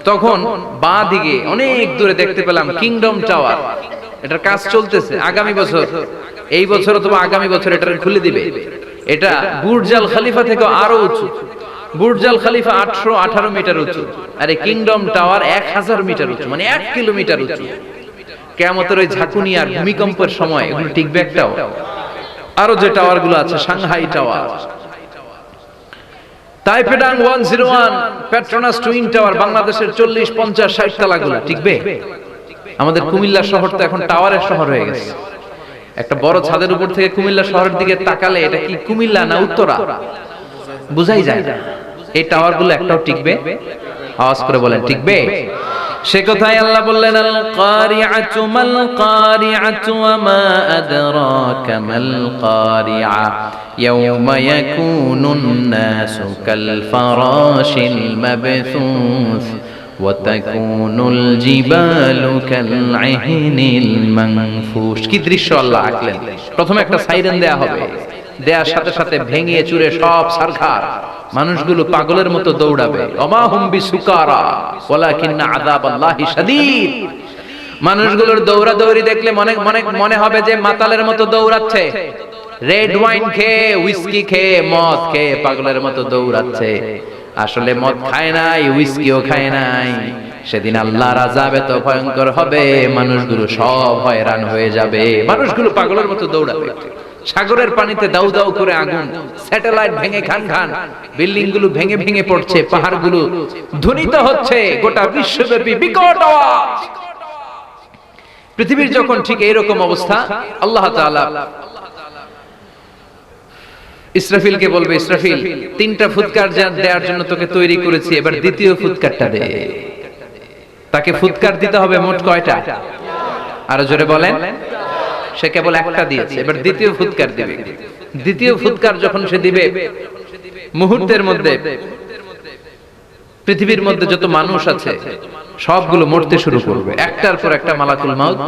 তখন বাঁ দিকে অনেক দূরে দেখতে পেলাম কিংডম টাওয়ার। এটার কাজ চলতেছে, আগামী বছর, এই বছর অথবা আগামী বছর এটা খুলে দিবে। এটা বুর্জ আল খলিফা থেকে আরো উঁচু। বুর্জ আল খলিফা 818 মিটার উঁচু, আর এই কিংডম টাওয়ার 1000 মিটার উঁচু, মানে 1 কিলোমিটার উঁচু। কিয়ামতের ওই ঝাঁকুনি আর ভূমিকম্পের সময় এগুলো টিকবে একটাও? আরো যে টাওয়ার গুলো আছে, সাংহাই টাওয়ার, তাইপেডাং 101, পেট্রোনাস টুইন টাওয়ার, বাংলাদেশের 40, 50, 60 তলাগুলো টিকবে? আমাদের কুমিল্লা শহর তো এখন টাওয়ারের শহর হয়ে গেছে। একটা বড় ছাদের উপর থেকে কুমিল্লা শহরের দিকে তাকালে এটা কি কুমিল্লা না উত্তরা বুঝাই যায় না। এই টাওয়ার গুলো একটাও টিকবে? আওয়াজ করে বলেন ঠিকবে? সে কথাই আল্লাহ বললেন আল কারিআতু মাল কারিআতু ওয়া মা আদরাকা মাল কারিআ ইয়াওমা ইয়াকুনুন নাসু কাল ফারাশিল মাবথুস ওয়া তাকুনুল জিবালু কাল আহিনিল মানফুশ। কি দৃশ্য আল্লাহ আঁকলেন। প্রথমে একটা সাইরেন দেয়া হবে, দেয়ার সাথে সাথে ভেঙে চুরে সব সারখার, মানুষগুলো পাগলের মতো দৌড়াবে। ওমা হুম বিসুকারা ওয়ালাকিন্না আযাবাল্লাহি শাদীদ। মানুষগুলোর দৌড়াদৌড়ি দেখলে মনে হবে যে মাতালের মতো দৌড়াচ্ছে, রেড ওয়াইন খেয়ে, হুইস্কি খেয়ে, মদ খেয়ে পাগলের মতো দৌড়াচ্ছে। আসলে মদ খায় নাই, হুইস্কিও খায় নাই। সেদিন আল্লাহর আযাব এত ভয়ঙ্কর হবে, মানুষগুলো সব হয়রান হয়ে যাবে, মানুষগুলো পাগলের মতো দৌড়াবে। সাগরের পানিতে দাউ দাউ করে আগুন, স্যাটেলাইট ভেঙে খান খান, বিল্ডিং গুলো ভেঙে ভেঙে পড়ছে, পাহাড়গুলো ধ্বনিত হচ্ছে, গোটা বিশ্বব্যাপী বিকট আওয়াজ। পৃথিবীর যখন ঠিক এইরকম অবস্থা, আল্লাহ তাআলা ইসরাফিলকে বলবে, ইসরাফিল 3টা ফুৎকার দেওয়ার জন্য তোকে তৈরি করেছি, এবার দ্বিতীয় ফুৎকারটা দে। তাকে ফুৎকার দিতে হবে মোট কয়টা? আরো জোরে বলেন। সে কেবল একটা দিয়েছে, এবার দ্বিতীয় ফুৎকার দিবে। দ্বিতীয় ফুৎকার যখন সে দিবে, মুহূর্তের মধ্যে পৃথিবীর মধ্যে যত মানুষ আছে সবগুলো মরতে শুরু করবে। একটার পর একটা মালাকুল মাউত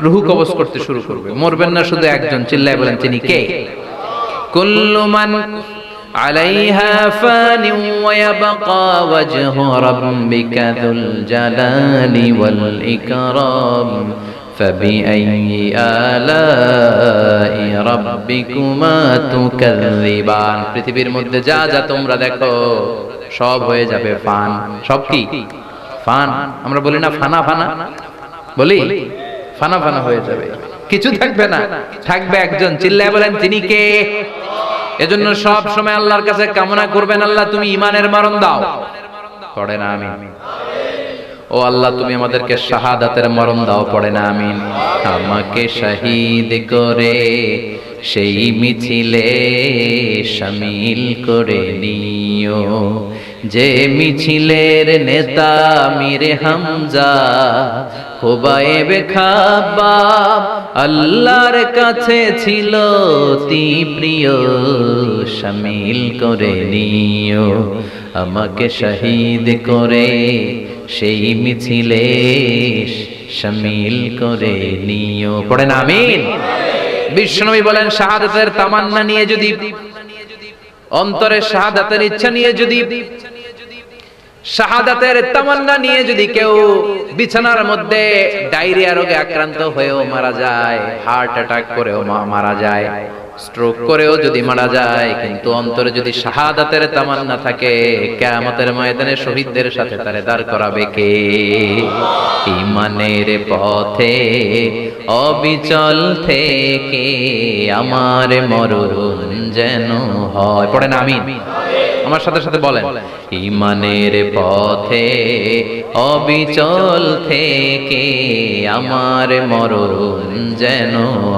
রূহ কবজ করতে শুরু করবে। মরবেন না শুধু একজন, চিল্লায় বলেন তিনি কে? কুল্লু মান আলাইহা ফানি ওয়া ইয়াবকা ওয়াজহু রাব্বিকা যুল জালালি ওয়াল ইকরাম فبأي آلاء ربكما تكذبان। পৃথিবীর মধ্যে যা যা তোমরা দেখো সব হয়ে যাবে ফান। সব কি? ফান। আমরা বলি না ফানা ফানা, বলি ফানা ফানা হয়ে যাবে, কিছু থাকবে না, থাকবে একজন, চিল্লায় বলেন তিনি কে? এজন্য সব সময় আল্লাহর কাছে কামনা করবেন, আল্লাহ তুমি ঈমানের মরণ দাও। পড়ে না আমিন? ও আল্লাহ তুমি আমাদেরকে শাহাদাতের মরণ দাও। পড়ে না আমিন? আমাকে শহীদ করে সেই মিছিলে শামিল করে নিও, যে মিছিলের নেতা মীরে হামজা খুবাইবে খাব্বাব আল্লাহর কাছে ছিল অতি প্রিয়, শামিল করে নিও। আমাকে শহীদ করে সেই মিছিলে শামিল করে নিও। পড়েন আমিন। বিশ্বনবী বলেন শাহাদাতের তামান্না নিয়ে যদি, অন্তরে শাহাদাতের ইচ্ছা নিয়ে যদি, শাহাদাতের তামান্না নিয়ে যদি কেউ বিছানার মধ্যে ডায়রিয়া রোগে আক্রান্ত হয়েও মারা যায়, হার্ট অ্যাটাক করেও মারা যায়, স্ট্রোক করেও যদি মারা যায়, কিন্তু অন্তরে যদি শাহাদাতের তামান্না থাকে, কিয়ামতের ময়দানে শহীদদের সাথে তারে দাঁড় করাবে কে? ঈমানের পথে অবিচল থেকে আমার মরণ যেন হয়। পড়েন আমিন। আমার সাথে সাথে বলেন, ঈমানের পথে অবিচল থেকে আমার মরণ যেন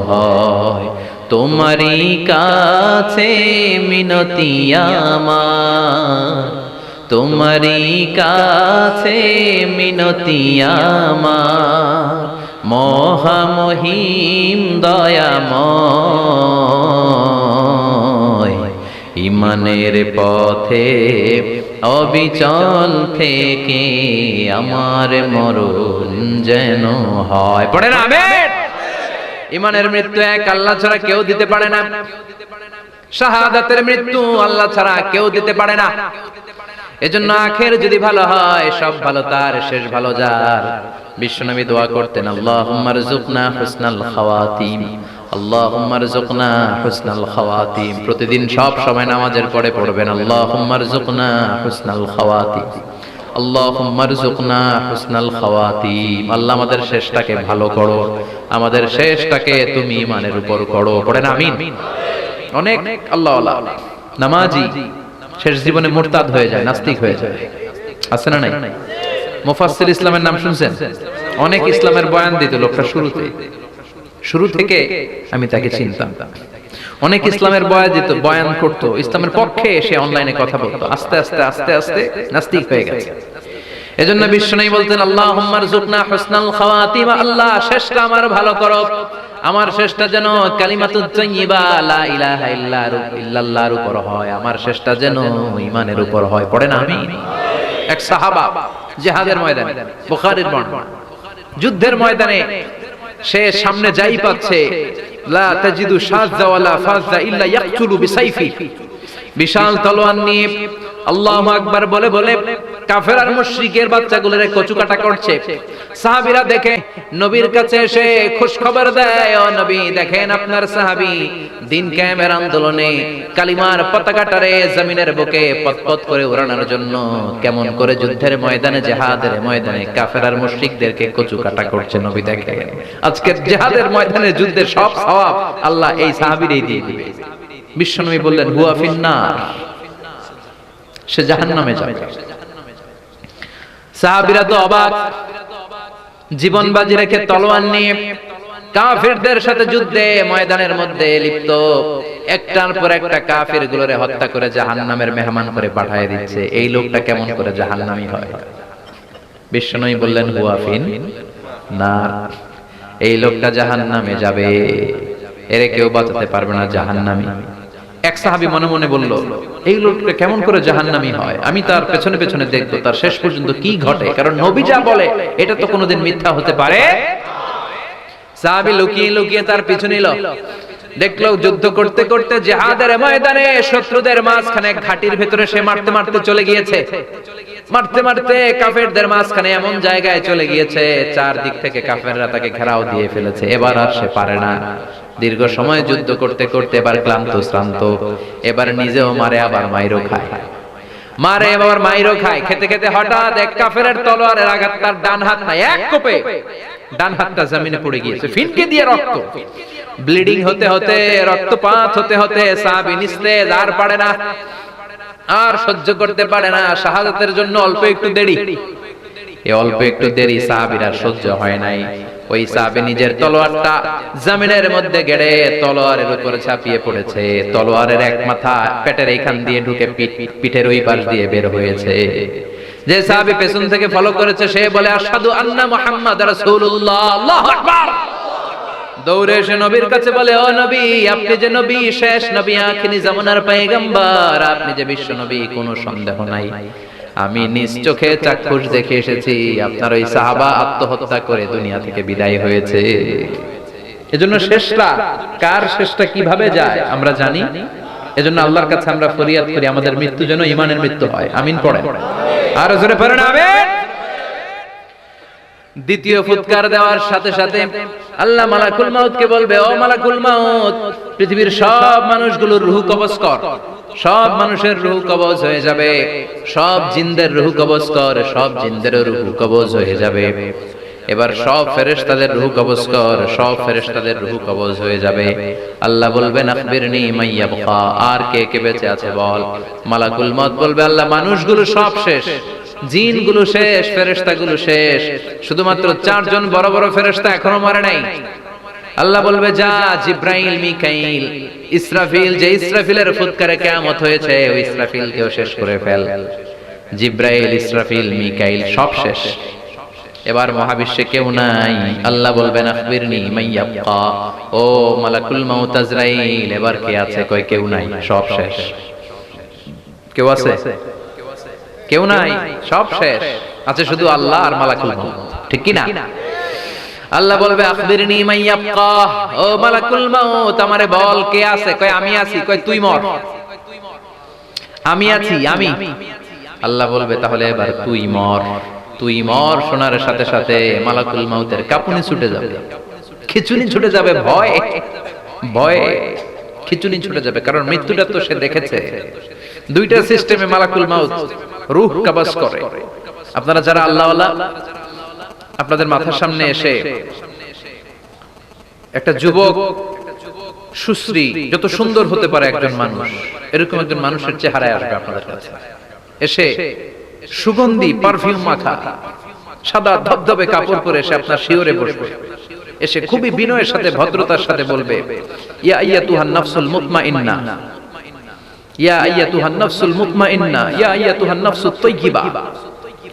হয়। তোমারই কাছে মিনতি আমার, তোমারই কাছে মিনতি আমার, মহামহিম দয়াময়। ঈমানের পথে অবিচল থেকে আমার মরণ যেন হয়। পড়েন আমিন। ঈমানের মৃত্যু এক, আল্লাহ ছাড়া কেউ দিতে পারে না। শাহাদাতের মৃত্যু আল্লাহ ছাড়া কেউ দিতে পারে না। এজন্য আখের যদি ভালো হয়, সব ভালো তার, শেষ ভালো যার। বিশ্বনবী দোয়া করতেন, আল্লাহুম্মা রযুকনা হুসনাল খাওয়াতিম, আল্লাহুম্মা রযুকনা হুসনাল খাওয়াতিম। প্রতিদিন সব সময় নামাজের পরে পড়বেন, আল্লাহুম্মা রযুকনা হুসনাল খাওয়াতিম, আল্লাহুম্মা রযুকনা হুসনাল খাওয়াতিম। আল্লাহ আমাদের শেষটাকে ভালো করো, আমাদের শেষটাকে তুমি ঈমানের উপর করো। পড়েন আমিন। অনেক আল্লাহওয়ালা নামাজি শেষ জীবনে মুরতাদ হয়ে যায়, নাস্তিক হয়ে যায়, আছে না নাই? মুফাসসির ইসলামের নাম শুনছেন? অনেক ইসলামের বয়ান দিত লোকটা শুরু থেকে আমি তাকে চিনতাম। অনেক ইসলামের বয়ান করত, ইসলামের পক্ষে এসে অনলাইনে কথা বলতো, আস্তে আস্তে আস্তে আস্তে নাস্তিক হয়ে গেছে। এজন্য বিশ্বনবী বলতেন আল্লাহুম্মা রযুকনা হুসনাল খাওয়াতিম, আল্লাহ শেষটা আমার ভালো করো, আমার শেষটা যেন কালিমাতুত তাইয়্যিবা লা ইলাহা ইল্লাল্লাহর উপর হয়, আমার শেষটা যেন ঈমানের উপর হয়। পড়েন আমিন। এক সাহাবা জিহাদের ময়দানে, বুখারীর বর্ণনা, যুদ্ধের ময়দানে সে সামনে যাই পাচ্ছে, লা তাজিদু শাযযা ওয়ালা ফাযযা ইল্লা ইয়াকতুলু বিসাইফি, বিশাল তলোয়ার নিয়ে আল্লাহু আকবার বলে বলে কাফের আর মুশরিকের বাচ্চাগুলোরে কচুকাটা করছে। সাহাবীরা দেখে নবীর কাছে এসে খুশ খবর দেয়, ও নবী দেখেন আপনার সাহাবী দিন কায়েমের আন্দোলনে কালিমার পতাকাটারে জমিনের বুকে পতপত করে উড়ানোর জন্য কেমন করে যুদ্ধের ময়দানে, জিহাদের ময়দানে কাফের আর মুশরিকদেরকে কচুকাটা করছে। নবী দেখেন আজকে জিহাদের ময়দানে যুদ্ধের সব সওয়াব আল্লাহ এই সাহাবীরই দিয়ে দিবে। বিশ্বনবী বললেন হুয়া ফিন্নার, সে জাহান্নামে যাবে। সাহাবীরা তো অবাক, জীবন বাজি রেখে তলোয়ার নিয়ে কাফেরদের সাথে যুদ্ধে ময়দানের মধ্যে লিপ্ত, একটার পর একটা কাফের গুলোরে হত্যা করে জাহান্নামের মেহমান করে পাঠিয়ে দিচ্ছে। এই লোকটা কেমন করে জাহান্নামী হয়? বিশ্বনবী বললেন হুয়া ফিন্নার, এই লোকটা জাহান্নামে যাবে, এরে কেউ বাঁচাতে পারবে না, জাহান্নামী। এক সাহাবী মনে মনে বলল এই লোকটা কেমন করে জাহান্নামী হয়, আমি তার পেছনে পেছনে দেখব তার শেষ পর্যন্ত কি ঘটে, কারণ নবী যা বলে এটা তো কোনোদিন মিথ্যা হতে পারে। সাহাবী লুকিয়ে লুকিয়ে তার পিছু নিল, দেখলো যুদ্ধ করতে করতে জিহাদের ময়দানে শত্রুদের মাঝখানে ঘাটির ভেতরে সে মারতে মারতে চলে গিয়েছে, মারতে মারতে কাফেরদের মাঝখানে এমন জায়গায় চলে গিয়েছে চারদিক থেকে কাফেররা তাকে ঘেরাও দিয়ে ফেলেছে। এবার আর সে পারে না, দীর্ঘ সময় যুদ্ধ করতে করতে এবার ক্লান্ত শ্রান্ত, এবার নিজেও মারে আবার মাইরও খায়, মারে আবার মাইরও খায়। খেতে খেতে হঠাৎ এক কাফেরের তলোয়ারের আঘাত তার ডান হাত নাই, এক কোপে ডান হাতটা জমিনে পড়ে গিয়েছে, ফিনকে দিয়ে রক্ত, ব্লিডিং হতে হতে, রক্তপাত হতে হতে সাহাবী নিস্তেজ, আর পারে না, আর সহ্য করতে পারে না। শাহাদাতের জন্য অল্প একটু দেরি, এই অল্প একটু দেরি সাহাবীর আর সহ্য হয় নাই। ওই সাহাবী নিজের তলোয়ারটা জমিনের মধ্যে গেড়ে তলোয়ারের উপরে ছাপিয়ে পড়েছে, তলোয়ারের এক মাথা পেটের এইখান দিয়ে ঢুকে পিঠের ওই পাশ দিয়ে বের হয়েছে। যে সাহাবী পেছন থেকে ফলো করেছে সে বলে আশহাদু আন্না মুহাম্মাদুর রাসূলুল্লাহ, আল্লাহু আকবার। দৌড়ে এসে নবীর কাছে বলে ও নবী, আপনি যে নবী, শেষ নবী, আখিরি জামানার পয়গম্বর, আপনি যে বিশ্ব নবী, কোনো সন্দেহ নাই, আমি নিজ চোখে চাক্ষুষ দেখে এসেছি আপনার ওই সাহাবা আত্মহত্যা করে দুনিয়া থেকে বিদায় হয়েছে। এজন্য শেষটা কার, শেষটা কিভাবে যায় আমরা জানি। এজন্য আল্লাহর কাছে আমরা ফরিয়াদ করি আমাদের মৃত্যু যেন ঈমানের মৃত্যু হয়। আমিন পড়েন, আর জোরে পড়েন আমিন। দ্বিতীয় ফুৎকার দেওয়ার সাথে সাথে আল্লাহ মালাকুল মাউতকে বলবে ও মালাকুল মাউত, পৃথিবীর সব মানুষগুলোর রূহ কবজ কর। সব মানুষের রূহ কবজ হয়ে যাবে, সব জিনদের রূহ কবজ কর, সব জিনদের রূহ কবজ হয়ে যাবে। এবার সব ফেরেশতাদের রূহ কবজ কর, সব ফেরেশতাদের রূহ কবজ হয়ে যাবে। আল্লাহ বলবেন আখবিরনি মাইয়াবকা, আর কে কে বেঁচে আছে বল। মালাকুল মাউত বলবে আল্লাহ মানুষগুলো সব শেষ, জিনগুলো শেষ, ফেরেশতাগুলো শেষ, শুধুমাত্র চারজন বড় বড় ফেরেশতা এখনো মরে নাই। আল্লাহ বলবে যা জিব্রাইল, মিকাইল, ইসরাফিল, যে ইসরাফিলের ফুৎকারে কিয়ামত হয়েছে ওই ইসরাফিলকেও শেষ করে ফেল। জিব্রাইল, ইসরাফিল, মিকাইল সব শেষ, এবার মহাবিশ্বে কেউ নাই। আল্লাহ বলবেন আখবিরনি মাইয়াবকা, ও মালাকুল মাউত আজরাইল, এবার কে আছে? কই কেউ নাই, সব শেষ। কেউ আছে? কেউ নাই, সব শেষ, আছে শুধু আল্লাহ আর মালাকুল মাউত, ঠিক কি না? আল্লাহ বলবে আখবিরনি মাইয়াবকা, ও মালাকুল মাউত আমারে বল কে আছে? কয় আমি আছি। কয় তুই মর। আমি আছি, আমি। আল্লাহ বলবে তাহলে এবার তুই মর। তুই মর শোনার সাথে সাথে মালাকুল মাউতের কাঁপুনি ছুটে যাবে, খিচুনি ছুটে যাবে, ভয় ভয় খিচুনি ছুটে যাবে, কারণ মৃত্যুটা তো সে দেখেছে। দুইটা সিস্টেমে মালাকুল মাউত রূহ কবজ করে। আপনারা যারা আল্লাহওয়ালা, আপনাদের মাথার সামনে এসে একটা যুবক, সুশ্রী, যত সুন্দর হতে পারে একজন মানুষ, এরকম একজন মানুষের চেহারায় আসবে আপনাদের কাছে, এসে সুগন্ধি পারফিউম মাখা সাদা ধবধবে কাপড় পরে এসে আপনার শিওরে বসবে, এসে খুবই বিনয়ের সাথে ভদ্রতার সাথে বলবে ইয়া আইয়াতুহান নাফসুল মুতমাইন্না, ইয়া আইয়াতুহান নাফসুল মুতমাইন্না, ইয়া আইয়াতুহান নাফসুত তাইয়্যিবা,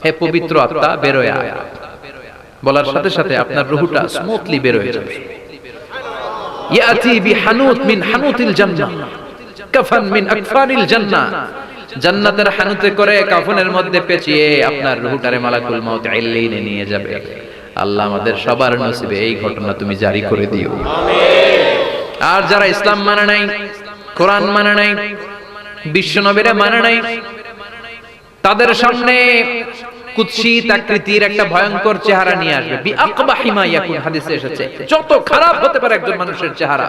হে পবিত্র আত্মা বের হয়ে আয়। বলার সাথে সাথে আপনার রূহটা স্মুথলি বের হয়ে যাবে। ইয়াতি বিহানুত মিন হানুতিল জান্নাহ, কাফান মিন আকফানিল জান্নাহ। জান্নাতের হানুতে করে কাফনের মধ্যে পেঁচিয়ে আপনার রূহটারে মালাকুল মাউত ইল্লিনে নিয়ে যাবে। আল্লাহ আমাদের সবার নসিবে এই ঘটনা তুমি জারি করে দিও, আমিন। আর যারা ইসলাম মানে নাই, কোরআন মানে নাই, বিশ্ব নবীরে মানে নাই, তাদের সামনে কুৎসিত আকৃতির একটা ভয়ঙ্কর চেহারা নিয়ে আসবে। বিআকবাহি মা ইয়াকুন, হাদিসে এসেছে যত খারাপ হতে পারে একজন মানুষের চেহারা,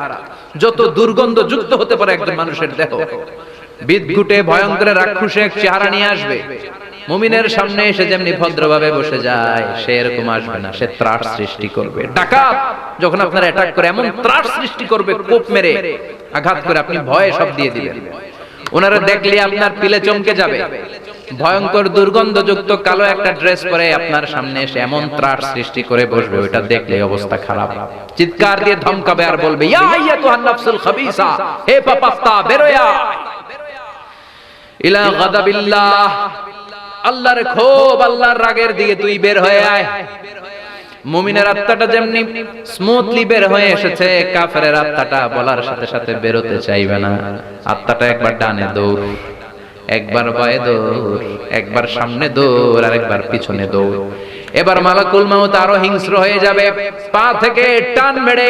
যত দুর্গন্ধ যুক্ত হতে পারে একজন মানুষের দেহ, বিদঘুটে ভয়ঙ্কর রাক্ষসে এক চেহারা নিয়ে আসবে। মুমিনের সামনে এসে যেমনি ভদ্রভাবে বসে যায়, সে এরকম আসবে না, সে ত্রাস সৃষ্টি করবে। ডাকাত যখন আপনার অ্যাটাক করে এমন ত্রাস সৃষ্টি করবে, কোপ মেরে আঘাত করে আপনি ভয়ে সব দিয়ে দিবেন। ওনারা দেখলে আপনার পিলে চমকে যাবে। ভয়ঙ্কর দুর্গন্ধযুক্ত কালো একটা ড্রেস পরে আপনার সামনে এসে এমন ত্রাস সৃষ্টি করে বসবে, ওটা দেখলে অবস্থা খারাপ। চিৎকার দিয়ে ধমকাবে আর বলবে, ইয়া আইয়াতুহান নাফসুল খাবিসা, হে পাপাত্তা বের হয়ে আয় ইলা গাদাবিল্লাহ, আল্লাহর ক্ষোভ, আল্লাহর রাগের দিকে তুই বের হয়ে আয়। মুমিনের আত্মাটা যেমনি স্মুথলি বের হয়ে এসেছে, কাফেরের আত্মাটা বলার সাথে সাথে বেরোতে চাইবে না। আত্মাটা একবার ডানে দৌড়, একবার বায়ে দৌড়, একবার সামনে দৌড়, আর একবার পিছনে দৌড়। এবার মালাকুল মাউত আরো হিংস্র হয়ে যাবে, পা থেকে টান মেরে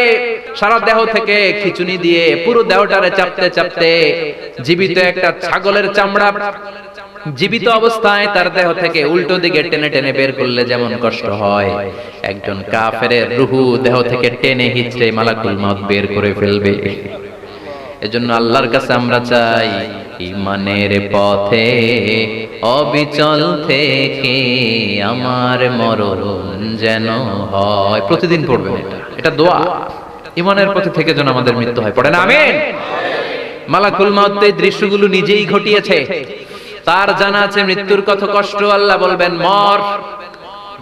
সারা দেহ থেকে খিচুনি দিয়ে পুরো দেহটারে চাপতে চাপতে জীবিত একটা ছাগলের চামড়া জীবিত অবস্থায় তার দেহ থেকে উল্টো দিকে টেনে টেনে বের করলে যেমন কষ্ট হয়, একজন কাফেরের রূহ দেহ থেকে টেনে হিচড়ে মালাকুল মাউত বের করে ফেলবে। এজন্য আল্লাহর কাছে আমরা চাই, ঈমানের পথে অবিচল থেকে আমার মরণ যেন হয়। প্রতিদিন পড়বেন এটা দোয়া, ঈমানের পথে থেকে যেন আমাদের মৃত্যু হয়। পড়েন আমিন। মালাকুল মাউত এই দৃশ্যগুলো নিজেই ঘটিয়েছে, তার জানা আছে মৃত্যুর কত কষ্ট। আল্লাহ বলবেন মর,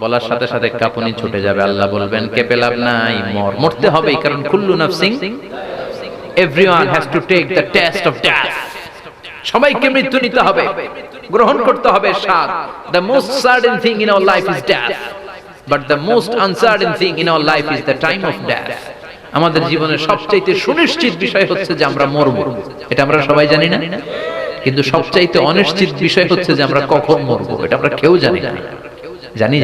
বলার সাথে সাথে কাঁপুনি ছুটে যাবে। আল্লাহ বলবেন কেঁপে লাভ নাই, মর, মরতে হবে, কারণ কুল্লু নাফসিন, everyone has to take the test of death. সবাইকে মৃত্যু নিতে হবে, গ্রহণ করতে হবে স্বাদ। The most certain thing in our life is death, but the most uncertain thing in our life is the time of death. আমাদের জীবনের সবচাইতে সুনিশ্চিত বিষয় হচ্ছে যে আমরা মরব, এটা আমরা সবাই জানি না, কিন্তু সবচাইতে অনিশ্চিত বিষয় হচ্ছে যে আমরা কখন মরব, এটা আমরা কেউ জানি না। জানি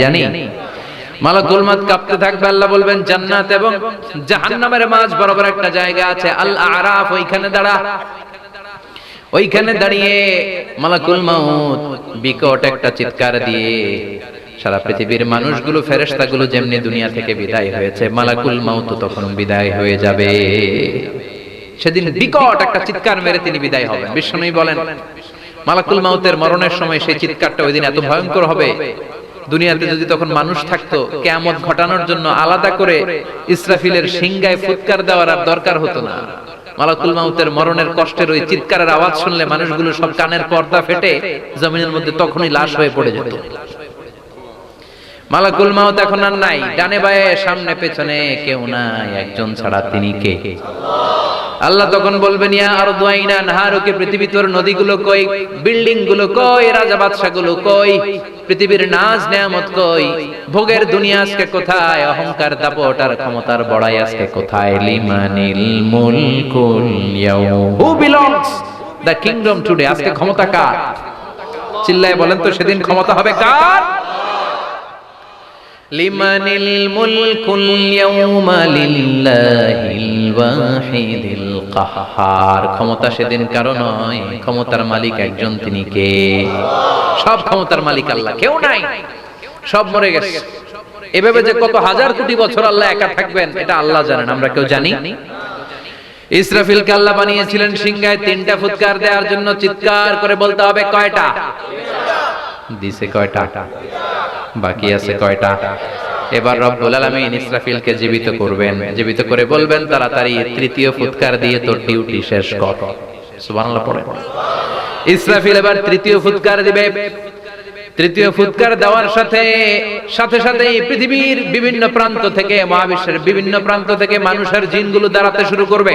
মালাকুল মাউত কাঁপতে থাকবে। আল্লাহ বলবেন জান্নাত এবং জাহান্নামের মাঝ বরাবর একটা জায়গা আছে, আল আরাফ, ওইখানে দাঁড়া। ওইখানে দাঁড়িয়ে মালাকুল মাউত বিকট একটা চিৎকার দিয়ে সারা পৃথিবীর মানুষগুলো, ফেরেশতাগুলো যেমনি দুনিয়া থেকে বিদায় হয়েছে, মালাকুল মাউত তখন বিদায় হয়ে যাবে। সেদিন বিকট একটা চিৎকার মেরে তিনি বিদায় হবেন। বিশ্বনবী বলেন মালাকুল মাউতের মরণের সময় সেই চিৎকারটা ওইদিন এত ভয়ঙ্কর হবে, দুনিয়াতে যদি তখন মানুষ থাকতো, কিয়ামত ঘটানোর জন্য আলাদা করে ইসরাফিলের সিংগায় ফুৎকার দেওয়ার আর দরকার হতো না। মালাকুল মাউতের মরণের কষ্টের ওই চিৎকারের আওয়াজ শুনলে মানুষগুলো সব কানের পর্দা ফেটে জমিনের মধ্যে তখনই লাশ হয়ে পড়ে যেত। মালাকুল মাউত এখন আর নাই, ডানে বায়ে সামনে পেছনে কেউ নাই, একজন ছাড়া তিনি কে? আল্লাহ তখন বলবেন ইয়া আরদু আইনা নাহারুকে, পৃথিবী তোর নদীগুলো কই, বিল্ডিং গুলো কই, রাজা বাদশা গুলো কই, পৃথিবীর নাজ নেয়ামত কই, ভোগের দুনিয়া আজকে কোথায়, অহংকার দাপট আর ক্ষমতার বড়াই আজকে কোথায়? লিমানিল মুলকুল ইয়াউম, who belongs the kingdom today, আজকে ক্ষমতা কার? চিল্লায় বলেন তো সেদিন ক্ষমতা হবে কার? লিমানিল মুলকুল ইয়াউমা লিল্লাহিল ওয়াহিদিল কাহ্হার, ক্ষমতা সেদিন কারো নয়, ক্ষমতার মালিক একজন, তিনি কে? সব ক্ষমতার মালিক আল্লাহ, কেউ নাই, সব মরে গেছে। এভাবে যে কত হাজার কোটি বছর আল্লাহ একা থাকবেন এটা আল্লাহ জানেন, আমরা কেউ জানি? ইসরাফিলকে আল্লাহ বানিয়েছিলেন সিংহায় 3টা ফুৎকার দেওয়ার জন্য, চিৎকার করে বলতে হবে কয়টা? দিছে কয়টা? বাকি আছে কয়টা? এবার রব্বুল আলামিন ইসরাফিলকে জীবিত করবেন, জীবিত করে বলবেন তাড়াতাড়ি 3য় ফুৎকার দিয়ে তোর ডিউটি শেষ কর। সুবহানাল্লাহ পড়ে। ইসরাফিল এবার 3য় ফুৎকার দিবে। 3য় ফুৎকার দেওয়ার সাথে সাথে পৃথিবীর বিভিন্ন প্রান্ত থেকে, মহাবিশ্বের বিভিন্ন প্রান্ত থেকে মানুষের জিনগুলো দাঁড়াতে শুরু করবে।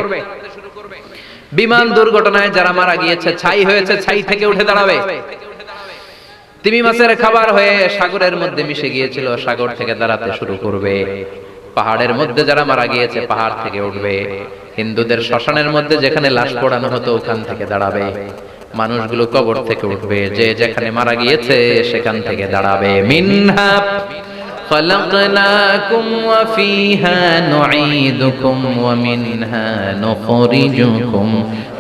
বিমান দুর্ঘটনায় যারা মারা গিয়েছে, ছাই হয়েছে, ছাই থেকে উঠে দাঁড়াবে। তিমি মাছের খাবার হয়ে সাগরের মধ্যে মিশে গিয়েছিল, সাগর থেকে দাঁড়াতে শুরু করবে। পাহাড়ের মধ্যে যারা মারা গিয়েছে পাহাড় থেকে উঠবে। হিন্দুদের শ্মশানের মধ্যে যেখানে লাশ পোড়ানো হতো ওখান থেকে দাঁড়াবে। মানুষগুলো কবর থেকে উঠবে, যে যেখানে মারা গিয়েছে সেখান থেকে দাঁড়াবে। মিনহা خلقناكم وفيها نعيدكم ومنها نخرجكم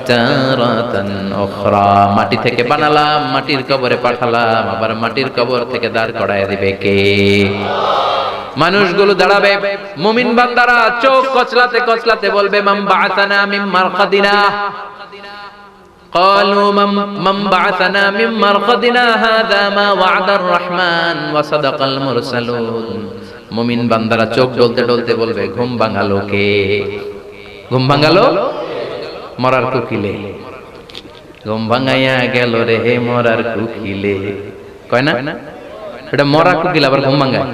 تارة أخرى। মাটি থেকে বানালাম, মাটির কবরে পাঠালাম, আবার মাটির কবর থেকে দাঁড় করায় দিবে কে? মানুষগুলো দাঁড়াবে। মুমিন বান্দারা চোখ কচলাতে কচলাতে বলবে মান বাআসানা মিন মারকাদিনা। قالوا من بعثنا من مرقدنا هذا ما وعد الرحمن وصدق المرسلون। মুমিন বান্দারা চোখ ডলতে ডলতে বলবে ঘুম ভাঙালো কে? ঘুম ভাঙালো মরার কুকিলে। ঘুম ভাঙাইয়া গেল রে হে মরার কুকিলে, কয় না? এটা মরা কুকিল আবার ঘুম ভাঙায়,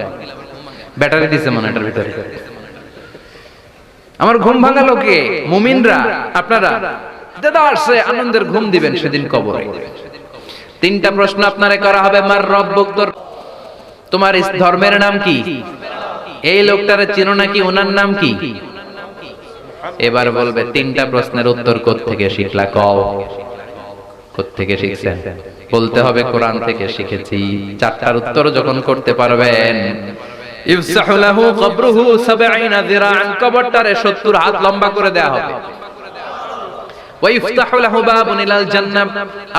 ব্যাটারি দিছে মনে এটার ভিতরে। আমার ঘুম ভাঙালো কে? মুমিনরা। আপনারা দেদারসে আনন্দের ঘুম দিবেন সেদিন কবরে। তিনটা প্রশ্ন আপনারে করা হবে। মার রব্বুক, তোমার ধর্মের নাম কি? এই লোকটারে চিনো নাকি? ওনার নাম কি? এবার বলবে তিনটা প্রশ্নের উত্তর কোত্থেকে শিখলা কও। কোত্থেকে শিখছেন? বলতে হবে কোরআন থেকে শিখেছি। চারটার উত্তর যখন করতে পারবেন, ইফসাহু লাহু কবরুহু 70 যিরাআন, কবরটারে 70 হাত লম্বা করে দেয়া হবে। ওয়াইফতাহু লাহু বাবুন ইলাল জান্নাহ,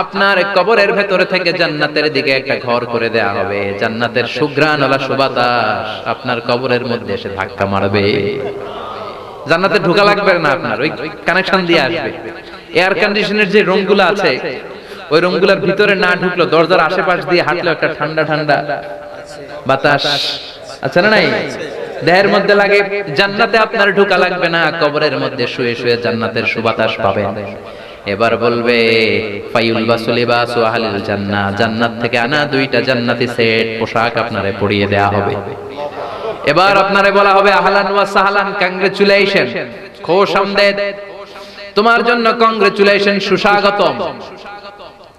আপনার কবরের ভেতরে থেকে জান্নাতের দিকে একটা ঘর করে দেয়া হবে। জান্নাতের সুঘ্রাণওয়ালা সুবাতাস আপনার কবরের মধ্যে এসে ধাক্কা মারবে। জান্নাতে ঢোকা লাগবে না, আপনার ওই কানেকশন দিয়ে আসবে। এয়ার কন্ডিশনের যে রুমগুলো আছে ওই রুমগুলোর ভিতরে না ঢুকলো, দরজার আশেপাশ দিয়ে হাঁটলো একটা ঠান্ডা ঠান্ডা বাতাস আছে না নাই? দেহের মধ্যে লাগে। জান্নাতে আপনার ঢোকা লাগবে না, কবরের মধ্যে শুয়ে শুয়ে জান্নাতের সুবাতাস পাবেন। এবার বলবে ফায়ুলবাসু লিবাসু আহলিল জান্নাহ, জান্নাত থেকে আনা দুইটা জান্নাতি সেট পোশাক আপনারে পরিয়ে দেয়া হবে। এবার আপনারে বলা হবে আহলান ওয়া সাহলান, কংগ্রেচুলেশন, খোশামদেদ, তোমার জন্য কংগ্রেচুলেশন, সুস্বাগতম।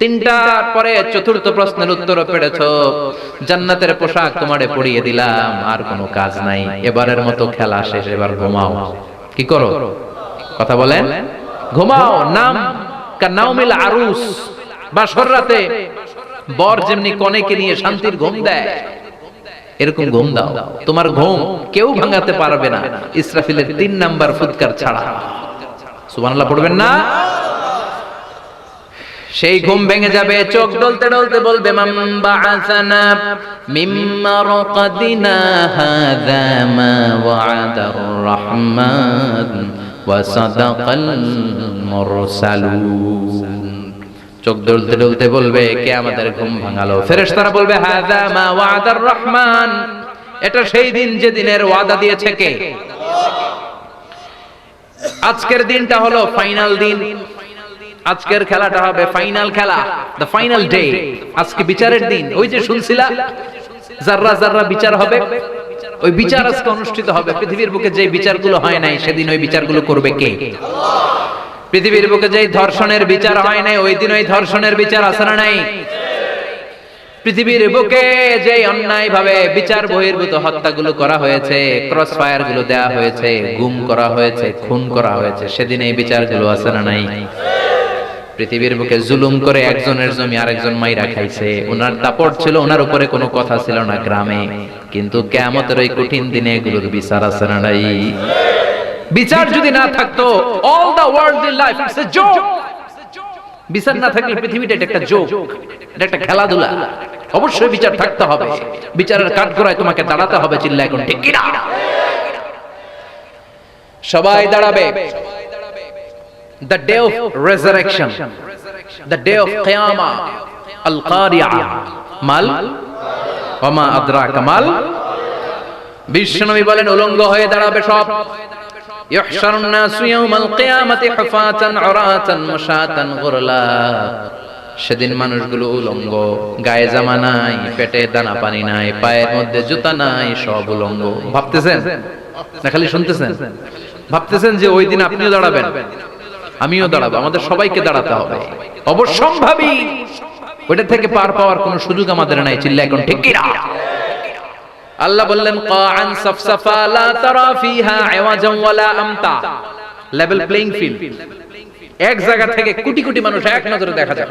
তিনটার পরে চতুর্থ প্রশ্নের উত্তর পেয়েছো, জান্নাতের পোশাক তোমারে পরিয়ে দিলাম, আর কোনো কাজ নাই, এবারের মতো খেলা শেষ, এবার ঘুমাও। কি করো? কথা বলেন। ঘুমাও। নাম কানাউমিল আরুস, বাসর রাতে বর যেমনি কনেকে নিয়ে শান্তির ঘুম দেয়, এরকম ঘুম দাও। তোমার ঘুম কেউ ভাঙাতে পারবে না ইসরাফিলের 3 নাম্বার ফুৎকার ছাড়া। সুবহানাল্লাহ পড়বেন না? সেই ঘুম ভেঙে যাবে, চোখ ডলতে ডলতে বলবে মান বাআসানা মিন মারকাদিনা হাযা মা ওয়া'দার রাহমান ওয়া সাদাকাল মুরসালুন। চোখ ডলতে ডলতে বলবে কে আমাদের ঘুম ভাঙালো? ফেরেশতারা বলবে হাযা মা ওয়া'দার রাহমান, এটা সেই দিন যে দিনের ওয়াদা দিয়েছে কে? আজকের দিনটা হলো ফাইনাল দিন। আজকের খেলাটা হবে ফাইনাল খেলা, দ্য ফাইনাল ডে। আজকে বিচারের দিন। ওই যে শুনছিলা জাররা জাররা বিচার হবে, ওই বিচার আজকে অনুষ্ঠিত হবে। পৃথিবীর বুকে যে বিচারগুলো হয় নাই সেদিন ওই বিচারগুলো করবে কে? পৃথিবীর বুকে যে ধর্ষণের বিচার হয় নাই ওই দিন ওই ধর্ষণের বিচার আছে না নাই? পৃথিবীর বুকে যে অন্যায় ভাবে বিচার বহির্ভূত হত্যাগুলো করা হয়েছে, ক্রস ফায়ার গুলো দেয়া হয়েছে, গুম করা হয়েছে, খুন করা হয়েছে, সেদিন এই বিচারগুলো আছে না নাই? পৃথিবীর বুকে জুলুম করে একজনের জমি আরেকজন মাইরা খাইছে, ওনার দাপট ছিল, ওনার উপরে কোনো কথা ছিল না গ্রামে, কিন্তু কিয়ামতের ওই কঠিন দিনে এগুলোর বিচার আছে না নাই? বিচার যদি না থাকতো, all the worldly life it's a joke. বিচার না থাকলে পৃথিবীটা একটা জোক, এটা একটা খেলাধুলা। অবশ্যই বিচার থাকতে হবে, বিচারের কাঠগড়ায় তোমাকে দাঁড়াতে হবে। চিল্লা এখন ঠিক কিনা? সবাই দাঁড়াবে। The day of resurrection, the day of qiyamah, al-qari'ah, mal wa ma adraka mal। বিশ্বনবী বলেন উলঙ্গ হয়ে দাঁড়াবে সব। ইহশারুন নাসু ইয়াওমাল কিয়ামাতি হুফাতান উরাতান মুশাতান গুরলা। সেদিন মানুষগুলো উলঙ্গ, গায়ে জামা নাই, পেটে দানা পানি নাই, পায়ের মধ্যে জুতা নাই, সব উলঙ্গ। ভাবতেছেন না খালি শুনতেছেন? ভাবতেছেন যে ওই দিন আপনিও দাঁড়াবেন, আমিও দাঁড়াবো, আমাদের সবাইকে দাঁড়াতে হবে। অবশ্যম্ভাবী ওটা থেকে পার পাওয়ার কোনো সুযোগ আমাদের নাই। চিল্লা এখন ঠিক কি না? আল্লাহ বললেন কাআন সাফসাফা লা তারা ফিহা আওয়াজান ওয়ালা আমতা, লেভেল প্লেইং ফিল্ড। এক জায়গা থেকে কোটি কোটি মানুষ এক নজরে দেখা যায়,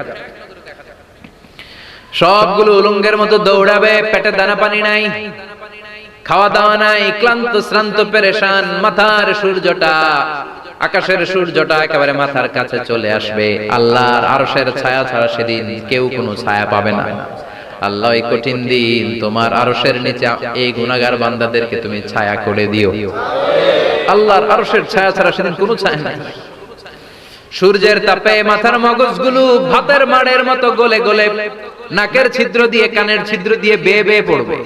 সবগুলো উলঙ্গের মতো দৌড়াবে, পেটে দানা পানি নাই, খাওয়া দাওয়া নাই, ক্লান্ত শ্রান্ত পেরেশান, মাথার সূর্যটা, আকাশের সূর্যটা একেবারে মাথার কাছে চলে আসবে। আল্লাহর আরশের ছায়া ছাড়া সেদিন কেউ কোনো ছায়া পাবে না। আল্লাহ এই কঠিন দিন তোমার আরশের নিচে এই গুনাহগার বান্দাদেরকে তুমি ছায়া করে দিও। আল্লাহর আরশের ছায়া ছাড়া সেদিন কোনো ছায়া নাই। সূর্যের তাপে মাথার মগজগুলো ভাতের মাড়ের মতো গলে গলে নাকের ছিদ্র দিয়ে কানের ছিদ্র দিয়ে বেয়ে বেয়ে পড়বে।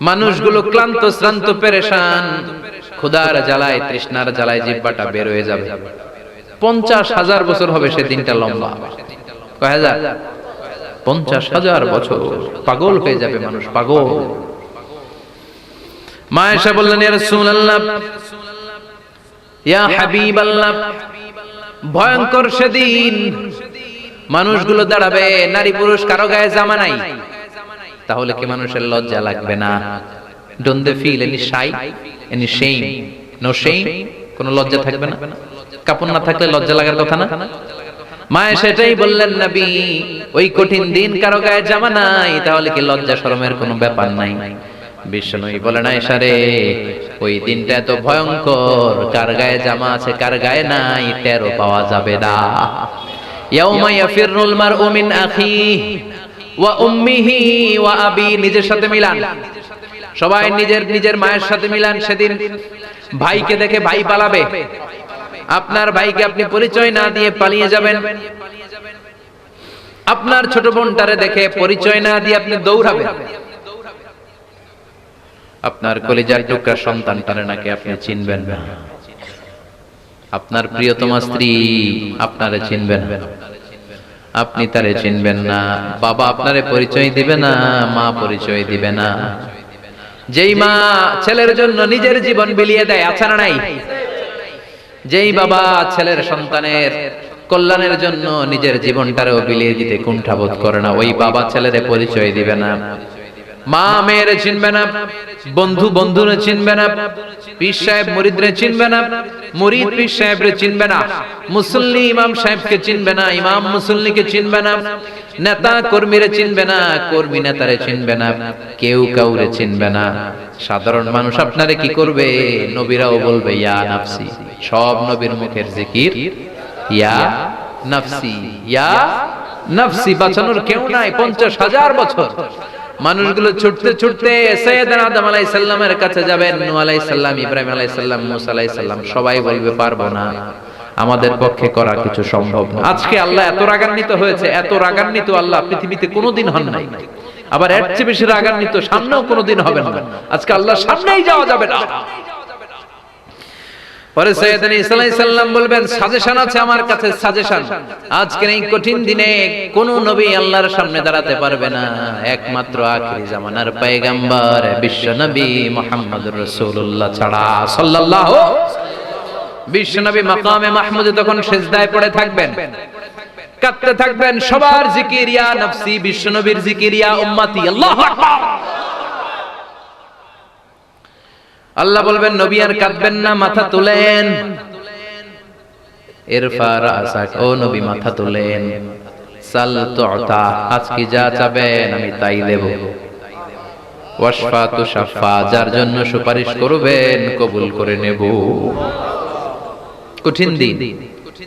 মানুষগুলো ক্লান্ত শ্রান্ত পেরেশান, ক্ষুধার জ্বালায় তৃষ্ণার জ্বালায় জিহ্বাটা বের হয়ে যাবে। 50,000 বছর হবে সেদিনটা লম্বা। কয় হাজার? 50,000 বছর। পাগল হয়ে যাবে মানুষ, পাগল। মা আয়েশা বললেন, ইয়া রাসূলুল্লাহ, ইয়া হাবিবাল্লাহ, ভয়ঙ্কর সেদিন মানুষগুলো দাঁড়াবে, নারী পুরুষ কারো গায়ে জামা নাই, তাহলে কি মানুষের লজ্জা লাগবে না? Don't they feel any shy, any shame? No shame, কোনো লজ্জা থাকবে না? কাপড় না থাকলে লজ্জা লাগার কথা না? মা সেটাই বললেন, নবী ওই কঠিন দিন কারো গায়ে জামা নাই, তাহলে কি লজ্জা শরমের কোনো ব্যাপার নাই? বিশ্বনবী বলেন, আয়েশা রে, ওই দিনটা এত ভয়ঙ্কর, কার গায়ে জামা আছে কার গায়ে নাই টেরও পাওয়া যাবে না। ইয়াউমা ইয়াফিরুল মারউ মিন আখিহি ওয়া উম্মিহি ওয়া আবি, নিজের সাথে মিলান, সবাই নিজের নিজের মায়ের সাথে মিলান। সেদিন ভাইকে দেখে ভাই পালাবে, আপনার ভাইকে আপনি পরিচয় না দিয়ে পালিয়ে যাবেন। আপনার ছোট বোনটারে দেখে পরিচয় না দিয়ে আপনি দৌড়াবেন। আপনার কলিজার টুকরা সন্তানটারে নাকি আপনি চিনবেন না। আপনার প্রিয়তমা স্ত্রী আপনারে চিনবেন না, আপনি তারে চিনবেন না। বাবা আপনারে পরিচয় দিবে না, মা পরিচয় দিবে না। যেই মা ছেলের জন্য নিজের জীবন বিলিয়ে দেয়, আছে না নাই? যেই বাবা ছেলের সন্তানের কল্যাণের জন্য নিজের জীবনটারেও বিলিয়ে দিতে কুণ্ঠাবোধ করে না, ওই বাবা ছেলেরে পরিচয় দিবে না। মা মেয়েরে চিনবে না, বন্ধু বন্ধুরে চিনবে না, পীর সাহেব মুরিদরে চিনবে না, মুরিদ পীর সাহেবরে চিনবে না, মুসল্লি ইমাম সাহেবকে চিনবে না, ইমাম মুসল্লিকে চিনবে না, নেতা কর্মীরে চিনবে না, কর্মী নেতারে চিনবে না, কেউ কাউরে চিনবে না। সাধারণ মানুষ আপনারে কি করবে? নবীরাও বলবে ইয়া নাফসি। সব নবীর মুখের জিকির ইয়া নাফসি, ইয়া নাফসি। বাঁচানোর কেউ নাই। 50,000 বছর মানুষগুলো ছুটতে ছুটতে সাইয়েদনা আদম আলাইহিস সালামের কাছে যাবেন। নূহ আলাইহিস সালাম, ইব্রাহিম আলাইহিস সালাম, মুসা আলাইহিস সালাম, সবাই বলবে পারবো না, আমাদের পক্ষে করা কিছু সম্ভব না। আজকে আল্লাহ এত রাগান্বিত হয়েছে, এত রাগান্বিত আল্লাহ পৃথিবীতে কোনোদিন হন নাই। আবার এর চেয়ে বেশি রাগান্বিত সামনেও কোনোদিন হবে না। আজকে আল্লাহ সামনেই যাওয়া যাবে না। পরে সাইয়েদনা ঈসা আলাইহিস সালাম বলবেন, সাজেশন আছে আমার কাছে, সাজেশন। আজকের এই কঠিন দিনে কোন নবী আল্লাহর সামনে দাঁড়াতে পারবে না, একমাত্র আখিরি জামানার পয়গম্বর বিশ্ব নবী মুহাম্মদুর রাসূলুল্লাহ ছাড়া সাল্লাল্লাহু। বিশ্ব নবী মাকামে মাহমুদে তখন সিজদায় পড়ে থাকবেন, কাঁদতে থাকবেন। সবার জিকির ইয়া নফসি, বিশ্ব নবীর জিকির ইয়া উম্মতি। আল্লাহু আকবার। আল্লাহ বলবেন, নবী আর কাঁদবেন না, মাথা তুলেন। ইরফা রাসাক, ও নবী মাথা তুলেন। সাল তুতা, আজকে যা চাবেন আমি তাই দেব। ওয়াশফা তুশাফা, যার জন্য সুপারিশ করবেন কবুল করে নেব। কঠিন দিন,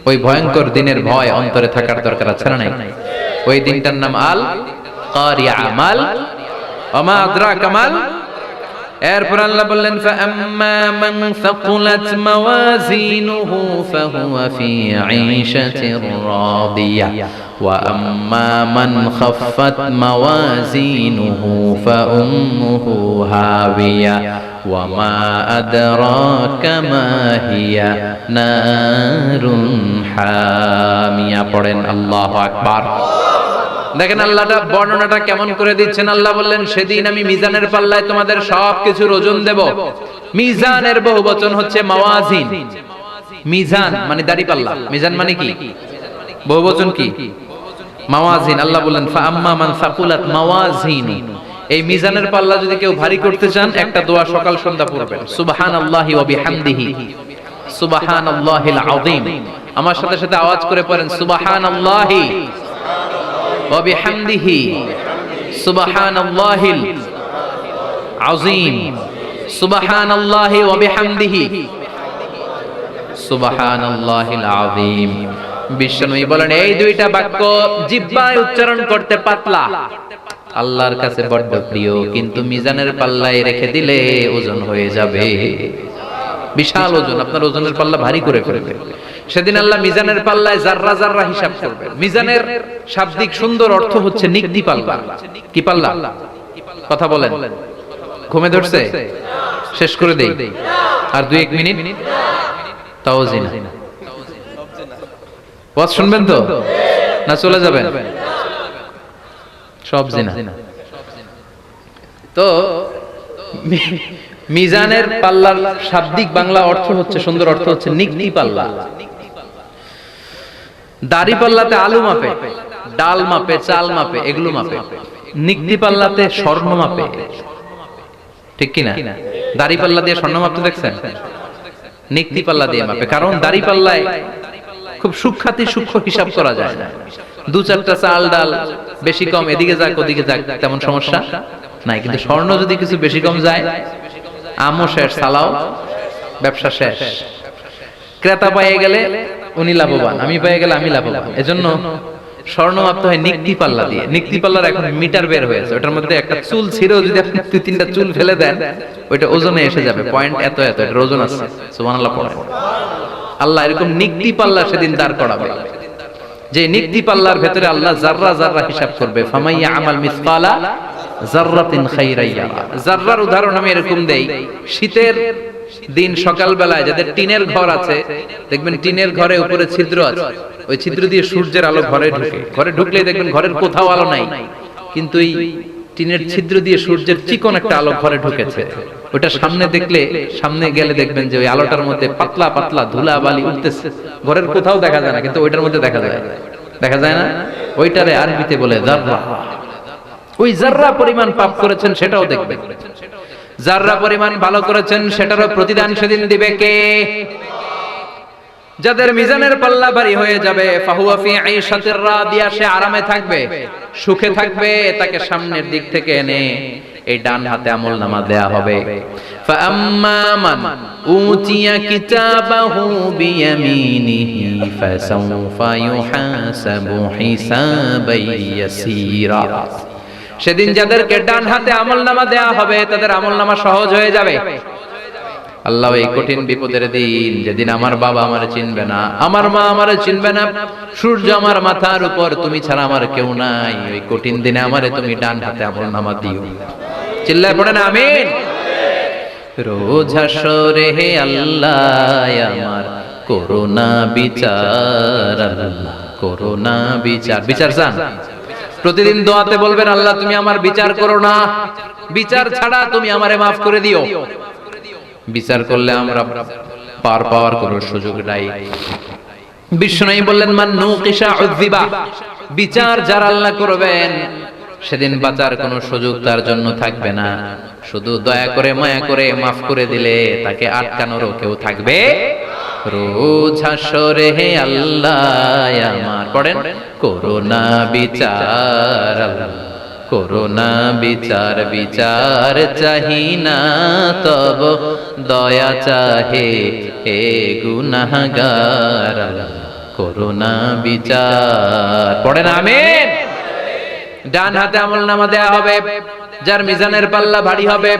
ওই ভয়ঙ্কর দিনের ভয় অন্তরে থাকার দরকার আছে না নাই? ওই দিনটার নাম আল কারিয়া, মাল ওমা আদরাকা মাল। এরপর আল্লাহ বললেন, ফাআম্মা মান সাকুলাত মাওয়াজিনুহু ফাহুয়া ফি আইশাতির রাদিয়া ওয়া আম্মা মান খাফফাত মাওয়াজিনুহু ফাউম্মুহু হাবিয়া ওয়া মা আদরাকা মা হিয়া নারুন হামিয়া। পড়েন আল্লাহু আকবার। দেখেন আল্লাহটা বর্ণনাটা কেমন করে দিচ্ছেন। আল্লাহ বললেন, সেদিন আমি মিজানের পাল্লায় তোমাদের সবকিছুর ওজন দেব। মিজানের বহুবচন হচ্ছে মাওয়াজিন। মিজান মানে দাড়ি পাল্লা, মিজান মানে কি? বহুবচন কি? মাওয়াজিন, আল্লাহ বললেন ফাআম্মা মান সাকুলাত মাওয়াজিন, এই মিজানের পাল্লা যদি কেউ ভারী করতে চান একটা দোয়া সকাল সন্ধ্যা পড়বেন, সুবহানাল্লাহি ওয়া বিহামদিহি সুবহানাল্লাহিল আযীম। আমার সাথে সাথে আওয়াজ করে পড়েন সুবহানাল্লাহি ওয়া বিহামদিহি সুবহানাল্লাহিল আযীম, সুবহানাল্লাহি ওয়া বিহামদিহি সুবহানাল্লাহিল আযীম। বিশ্বনবী বলেন এই দুইটা বাক্য জিহ্বায় উচ্চারণ করতে পাতলা, আল্লাহর কাছে বড্ড প্রিয়, কিন্তু মিজানের পাল্লায় রেখে দিলে ওজন হয়ে যাবে, বিশাল ওজন, আপনার ওজনের পাল্লা ভারী করে ফেলবে। সেদিন আল্লাহ মিজানের পাল্লায় জাররা জাররা হিসাব করবে। মিজানের শাব্দিক সুন্দর অর্থ হচ্ছে নিগদি পাল্লা। কি পাল্লা? কথা বলেন, ঘুমে ধরছে? শেষ করে দেই, আর 2-1 মিনিট, তাও জিনা। ওয়াজ শুনবেন তো না চলে যাবেন? সব জিনা। তো মিজানের পাল্লার শাব্দিক বাংলা অর্থ হচ্ছে, সুন্দর অর্থ হচ্ছে নিগদি পাল্লা। দাড়ি পাল্লাতে আলু মাপে, ডাল মাপে, চাল মাপে, এগুলো মাপে। নিগদি পাল্লাতে স্বর্ণ মাপে, ঠিক কিনা? দাড়ি পাল্লা দিয়ে স্বর্ণ মাপতে দেখছেন? নিগদি পাল্লা দিয়ে মাপে, কারণ দাড়ি পাল্লায় খুব সূক্ষ্ম হিসাব করা যায় না। 2-4টা চাল ডাল বেশি কম এদিকে যাক ওদিকে যাক তেমন সমস্যা নাই, কিন্তু স্বর্ণ যদি কিছু বেশি কম যায়, আমও শেষ, সালাও, ব্যবসা শেষ। ক্রেতা পেয়ে গেলে উনি লাভবান, আমি পেয়ে গেলে আমি লাভবান। এজন্য স্বর্ণ মাপতে হয় নিগদি পাল্লা দিয়ে। নিগদি পাল্লার এখন মিটার বের হয়েছে, ওটার মধ্যে একটা চুল ছিঁড়েও যদি আপনি 2-3টা চুল ফেলে দেন, ওইটা ওজনে এসে যাবে, পয়েন্ট এত এত, এটার ওজন আছে। সুবহানাল্লাহ পড়েন। আল্লাহ এরকম নিগদি পাল্লা সেদিন দাঁড় করাবে, যে নিগদি পাল্লার ভেতরে আল্লাহ জাররা জাররা হিসাব করবে। ফামাইয়া আমাল মিসকালা জাররাতিন খাইরান ইয়ারা। জাররার উদাহরণ আমি এরকম দেই, শীতের দিন সকাল বেলায় যাদের টিনের ঘর আছে, দেখবেন টিনের ঘরে উপরে ছিদ্র আছে, ওই ছিদ্র দিয়ে সূর্যের আলো ঘরে ঢুকে। ঘরে ঢুকলেই দেখবেন ঘরের কোথাও আলো নাই, কিন্তু এই টিনের ছিদ্র দিয়ে সূর্যের চিকন একটা আলো ঘরে ঢুকেছে। ওটা সামনে দেখলে, সামনে গেলে দেখবেন যে ওই আলোটার মধ্যে পাতলা পাতলা ধুলা বালি উঠতেছে, ঘরের কোথাও দেখা যায় না, কিন্তু ওইটার মধ্যে দেখা যায়। দেখা যায় না? ওইটারে আরবিতে বলে জাররা। ওই জাররা পরিমাণ পাপ করেছেন সেটাও দেখবেন, জাররা পরিমাণ ভালো করেছেন সেটারও প্রতিদান সেদিন দিবে কে? যাদের মিজানের পাল্লা ভারী হয়ে যাবে, ফাহুয়া ফি আইশাতির রাদিয়া, সে আরামে থাকবে, সুখে থাকবে। তাকে সামনের দিক থেকে এনে এই ডান হাতে আমলনামা দেয়া হবে। ফাআম্মা মান উতিয়া কিতাবাহু বিয়ামিনিহি ফাসাওফা ইউহাসাবু হিসাবান ইয়াসীরা। সেদিন যাদেরকে ডান হাতে আমলনামা দেয়া হবে তাদের আমলনামা সহজ হয়ে যাবে। আল্লাহ এই কঠিন বিপদের দিন, যেদিন আমার বাবা আমারে চিনবে না, আমার মা আমারে চিনবে না, সূর্য আমার মাথার উপর, তুমি ছাড়া আমার কেউ নাই, ওই কঠিন দিনে আমারে তুমি ডান হাতে আমলনামা দিও। চিল্লায় পড়েন আমিন। রোজ হাসরে হে আল্লাহ আমার করোনা বিচার, আল্লাহ করোনা বিচার। বিচার চান? প্রতিদিন দোয়াতে বলবেন আল্লাহ তুমি আমার বিচার করো না, বিচার ছাড়া তুমি আমারে মাফ করে দিও। বিচার করলে আমরা পার পাওয়ার কোনো সুযোগ নাই। বিষ্ণু বললেন মান নুকিশা উযিবা, বিচার যারা আল্লাহ করবেন সেদিন বাঁচার কোনো সুযোগ তার জন্য থাকবে না। শুধু দয়া করে মায়া করে মাফ করে দিলে তাকে আটকানোরও কেউ থাকবে। রোজ হাসরে হে আল্লাহ আমার, পড়েন করোনা বিচার, করোনা বিচার, বিচার চাহি না তব দয়া চাহে হে গুনাহগার, করোনা বিচার। পড়েন আমিন। ডান হাতে আমলনামা দেয়া হবে যার মিজানের পাল্লা ভারী হবে।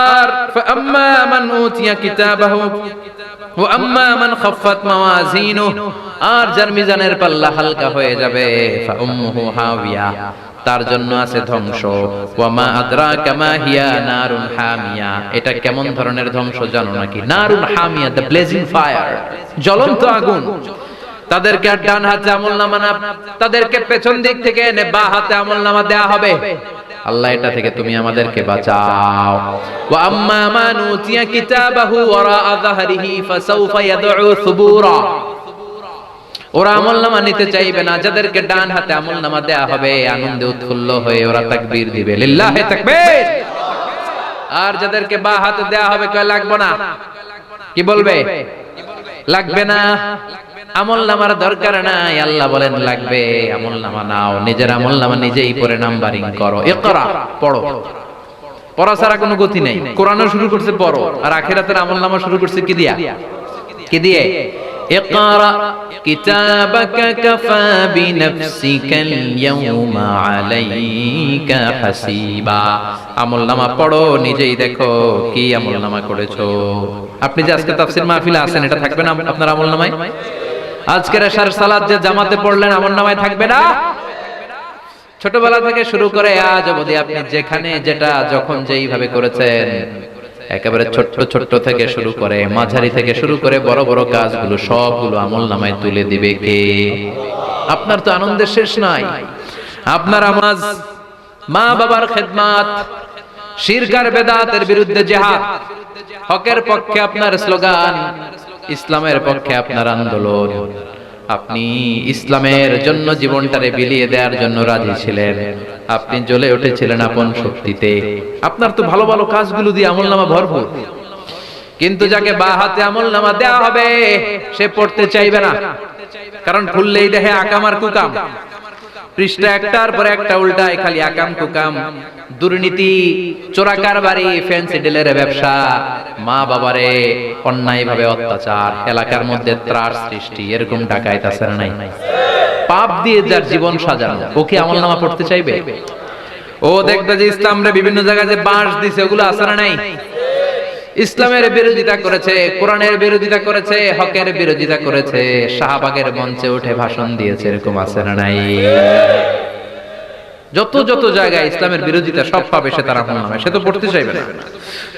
আর ফাআম্মা মান উতিয়া কিতাবাহু ওয়া আম্মা মান খাফফাত মাওয়াজিনুহু, আর যার মিজানের পাল্লা হালকা হয়ে যাবে, ফাউম্মুহু হাওিয়া, তার জন্য আছে ধ্বংস। ওয়া মা আদরাকা মা হিয়া নারুন হামিয়া, এটা কেমন ধরনের ধ্বংস জানো নাকি? নারুন হামিয়া, দ্য ব্লেজিং ফায়ার, জ্বলন্ত আগুন। তাদেরকে আর ডান হাতে আমলনামা না, তাদেরকে পেছন দিক থেকে এনে বা হাতে আমলনামা দেয়া হবে। আল্লাহ এটা থেকে তুমি আমাদেরকে বাঁচাও। ওয়া আম্মা মান উতিয়া কিতাবাহু ওয়ারা যাহরিহি ফাসাউফা ইয়াদউ সুবুরা, ওরা আমলনামা নিতে চাইবে না। যাদেরকে ডান হাতে আমলনামা দেয়া হবে আনন্দে উৎফুল্ল হয়ে ওরা তাকবীর দিবে, লিল্লাহি তাকবীর। আর যাদেরকে বা হাতে দেয়া হবে কয় লাগবে না, কি বলবে? লাগবে না, আমলনামার দরকার নাই। আল্লাহ বলেন লাগবে, আমলনামা নাও, নিজের আমলনামা নিজেই পড়ে নাম্বারিং করো। ইকরা, পড়ো। পড়া ছাড়া কোনো গতি নেই। কোরআনও শুরু করছে পড়ো, আর আখিরাতের আমলনামা শুরু করছে কি দিয়া? কি দিয়ে? ইকরা কিতাবাকা কাফা বিনাফসিকাল ইয়াউমা আলাইকা হাসিবা। আমলনামা পড়ো, নিজেই দেখো কি আমলনামা করেছো। আপনি যে আজকে তাফসীর মাহফিলে আছেন, এটা থাকবে না আপনার আমলনামায়? আজকের এশার সালাত যে জামাতে পড়লেন, আমলনামায় থাকবে না? ছোটবেলা থেকে শুরু করে আজ অবধি আপনি যেখানে যেটা যখন যেইভাবে করেছেন, একেবারে ছোট্ট ছোট্ট থেকে শুরু করে মাঝারি থেকে শুরু করে বড় বড় কাজগুলো সবগুলো আমলনামায় তুলে দিবে কে? আপনার তো আনন্দের শেষ নাই। আপনার নামাজ, মা বাবার খেদমত, শিরক আর বেদাতের বিরুদ্ধে জিহাদ, হকের পক্ষে আপনার স্লোগান, ইসলামের পক্ষে আপনার আন্দোলন, আপনি ইসলামের জন্য জীবনটারে বিলিয়ে দেওয়ার জন্য রাজি ছিলেন, আপনি জ্বলে উঠেছিলেন আপন শক্তিতে। আপনার তো ভালো ভালো কাজগুলো দিয়ে আমলনামা ভরপুর, কিন্তু যাকে বা হাতে আমলনামা দেওয়া হবে সে পড়তে চাইবে না। কারণ খুললেই দেখে আকাম আর কুকাম, পৃষ্ঠা একটার পর একটা উল্টায় খালি আকাম কুকাম, দুর্নীতি, চোরা কারবারি, ফ্যান্সি ডিলের ব্যবসা, মা বাবারে অন্যায় ভাবে অত্যাচার, এলাকার মধ্যে ত্রাস সৃষ্টি, এরকম ডাকাইত আছে না নাই? পাপ দিয়ে যার জীবন সাজানো, ও কি আমলনামা পড়তে চাইবে? ও দেখবে যে ইসলামরে বিভিন্ন জায়গায় যে বাঁশ দিছে, ওগুলো আছে না নাই? ইসলামের বিরোধিতা করেছে, কোরআনের বিরোধিতা করেছে, হকের বিরোধিতা করেছে, শাহবাগের মঞ্চে উঠে ভাষণ দিয়েছে, এরকম আছে না নাই? যত যত জায়গায় ইসলামের বিরোধিতা সব পাবে সে, তার আমলনামায়। সে তো পড়তে চাইবে না।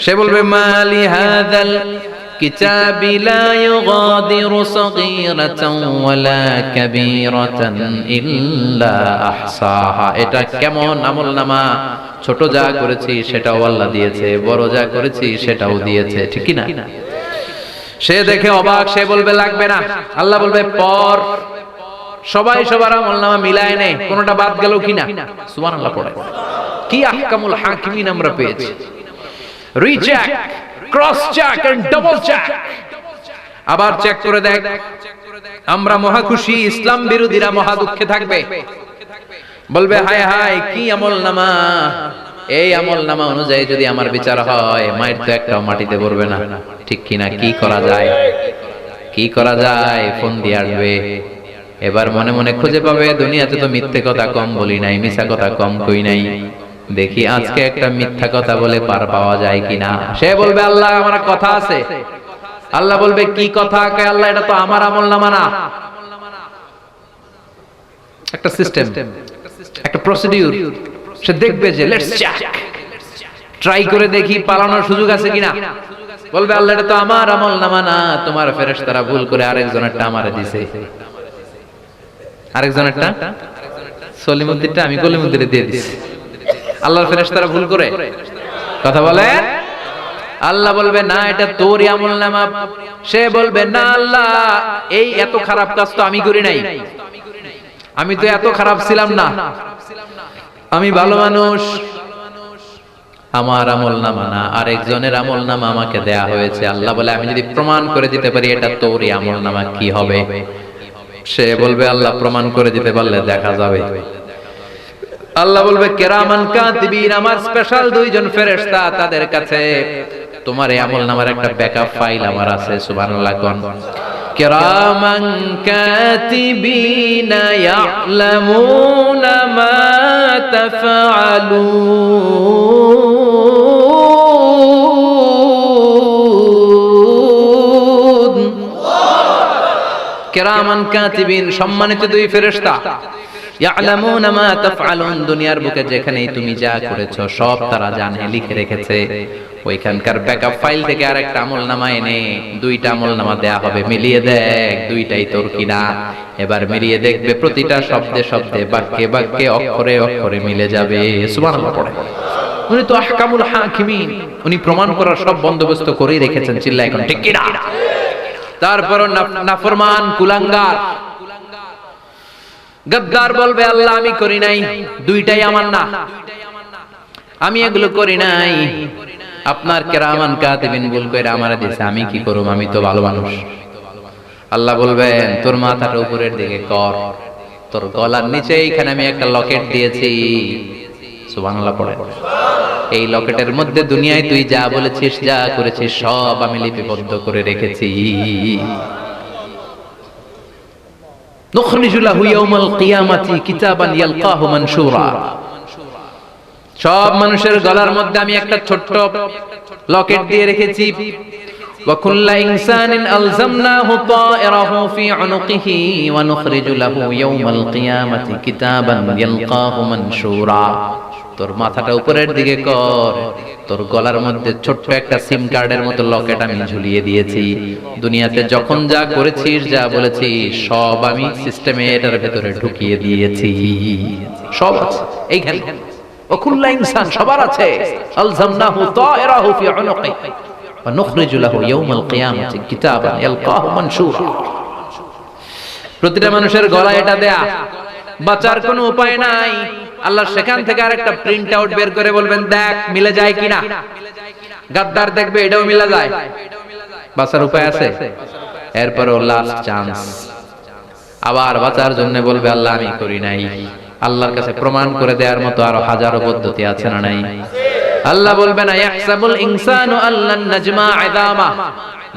সে বলবে মালি হাযাল কিতাবি লা ইউগাদিরু সাগীরাতান ওয়ালা কাবীরাতান ইল্লা আহসাহা। এটা কেমন আমলনামা? ছোট যা করেছি সেটাও আল্লাহ দিয়েছে, বড় যা করেছি সেটাও দিয়েছে, ঠিক কি না? সে দেখে অবাক, সে বলবে লাগবে না। আল্লাহ বলবে পর। সবাই সবার আমলনামা মিলায় নেয়, কোনটা বাদ গেল কিনা? সুবহানাল্লাহ পড়ে। কি আহকামুল হাকিমিন আমরা পেয়েছি। Recheck, cross check and double check. আবার চেক করে দেখ। আমরা মহা খুশি, ইসলাম বিরোধীরা মহা দুঃখে থাকবে, বলবে হায় হায় কি আমলনামা, এই আমলনামা অনুযায়ী যদি আমার বিচার হয়, মায়ের তো একটাও মাটিতে পড়বে না, ঠিক কিনা? কি করা যায়, কি করা যায়? ফোন দিয়ে আসবে। এবার মনে মনে খুঁজে পাবে, দুনিয়াতে তো মিথ্যে কথা কম বলি নাই, মিছা কথা কম কই নাই, দেখি আজকে একটা মিথ্যা কথা বলে পার পাওয়া যায় কিনা। সে বলবে আল্লাহ আমার কথা আছে। আল্লাহ বলবে কি কথা? কে আল্লাহ, এটা তো আমার আমলনামা না। একটা সিস্টেম, একটা প্রসিডিউর। সে দেখবে যে লেটস চেক, ট্রাই করে দেখি পালানোর সুযোগ আছে কিনা। বলবে আল্লাহ এটা তো আমার আমলনামা না, তোমার ফেরেশতারা ভুল করে আরেকজনেরটা আমারে দিয়েছে। আরেকজনেরটা সলিমুদ্দিনটা আমি কলিমুদ্দিনে দিয়ে দিছি। আল্লাহর ফেরেশতারা ভুল করে কথা বলে। আল্লাহ বলবে না এটা তোরই আমলনামা। সে বলবে না আল্লাহ, এই এত খারাপ কাজ তো আমি করি নাই, আমি তো এত খারাপ ছিলাম না, আমি ভালো মানুষ। আমার আমলনামা না, আরেকজনের আমলনামা আমাকে দেয়া হয়েছে। আল্লাহ বলে আমি যদি প্রমাণ করে দিতে পারি এটা তোরই আমলনামা, কি হবে? সে বলবে আল্লাহ প্রমাণ করে দিতে পারলে দেখা যাবে। আল্লাহ বলবে কিরামান কাতিবিন, আমার স্পেশাল দুইজন ফেরেশতা, তাদের কাছে তোমার এই আমলনামার একটা ব্যাকআপ ফাইল আমার আছে। সুবহানাল্লাহ কোন। কিরামান কাতিবিন ইয়ালামুনা মা তাফআলুন। কিরামান কাতিবিন, সম্মানিত দুই ফেরেশতা, ইয়ালামুনা মা তাফআলুন, দুনিয়ার বুকে যেখানেই তুমি যা করেছো সব তারা জানে, লিখে রেখেছে। ওইখানকার ব্যাকআপ ফাইল থেকে আরেকটা আমলনামা এনে দুইটা আমলনামা দেয়া হবে, মিলিয়ে দেখ দুইটাই তোর কিনা। এবার মিলিয়ে দেখবে প্রতিটা শব্দে শব্দে, বাক্যে বাক্যে, অক্ষরে অক্ষরে মিলে যাবে। সুবহানাল্লাহ পড়ে। উনি তো আহকামুল হাকিমিন, উনি প্রমাণ করার সব বন্দোবস্ত করেই রেখেছেন। চিল্লা এখন ঠিক কিনা? তারপর নাফরমান কুলাঙ্গার গদ্দার বলবে আল্লাহ আমি করি নাই, দুইটাই আমার না, আমি এগুলো করি নাই, আপনার কেরামান কাতিবিন ভুল কইরা আমারে দিয়েছে, আমি কি করব, আমি তো ভালো মানুষ। আল্লাহ বলবেন তোর মাথাটা উপরের দিকে কর, তোর গলার নিচে এইখানে আমি একটা লকেট দিয়েছি, সুবহানাল্লাহ পড়ে। এই লকেটের মধ্যে দুনিয়ায় তুই যা বলেছিস, যা করেছিস সব আমি লিপিবদ্ধ করে রেখেছি। নুখরিজু লাহু ইয়াউমাল কিয়ামাতি কিতাবান ইয়ালকাহু মানশুরা। সব মানুষের গলার মধ্যে আমি একটা ছোট্ট লকেট দিয়ে রেখেছি। ওয়া কুল্লা ইনসানিন আলজামনাহু তায়রাহু ফি উনুকিহি ওয়া নুখরিজু লাহু ইয়াউমাল কিয়ামাতি কিতাবান ইয়ালকাহু মানশুরা। তোর মাথাটা উপরের দিকে কর, তোর গলার মধ্যে ছোট্ট একটা সিম কার্ডের মতো লকেট আমি ঝুলিয়ে দিয়েছি। দুনিয়াতে যখন যা করেছিস, যা বলেছিস সব আমি সিস্টেমে এটার ভেতরে ঢুকিয়ে দিয়েছি, সব আছে এইখানে। ওকুল্লা ইনসান সবার আছে, আলজামনাহু তায়রাহু ফি উনুকিহি ওয়া নুখরিজু লাহু ইয়াউমাল কিয়ামাতি কিতাবান ইয়ালকাহু মানশুরা। প্রতিটা মানুষের গলায় এটা দেয়া, বাঁচার কোনো উপায় নাই। আল্লাহ সেখান থেকে আরেকটা প্রিন্ট আউট বের করে বলবেন দেখ মিলে যায় কিনা। গাদ্দার দেখবে এটাও মিলে যায়, বাঁচার উপায় আছে। এরপরও লাস্ট চান্স, আবার বাঁচার জন্য বলবে আল্লাহ আমি করি নাই। আল্লাহর কাছে প্রমাণ করে দেওয়ার মতো আরো হাজারো পদ্ধতি আছে না নাই? আল্লাহ বলবেন ইয়াহসাবুল ইনসানু আল্লান নাজমা ইযামা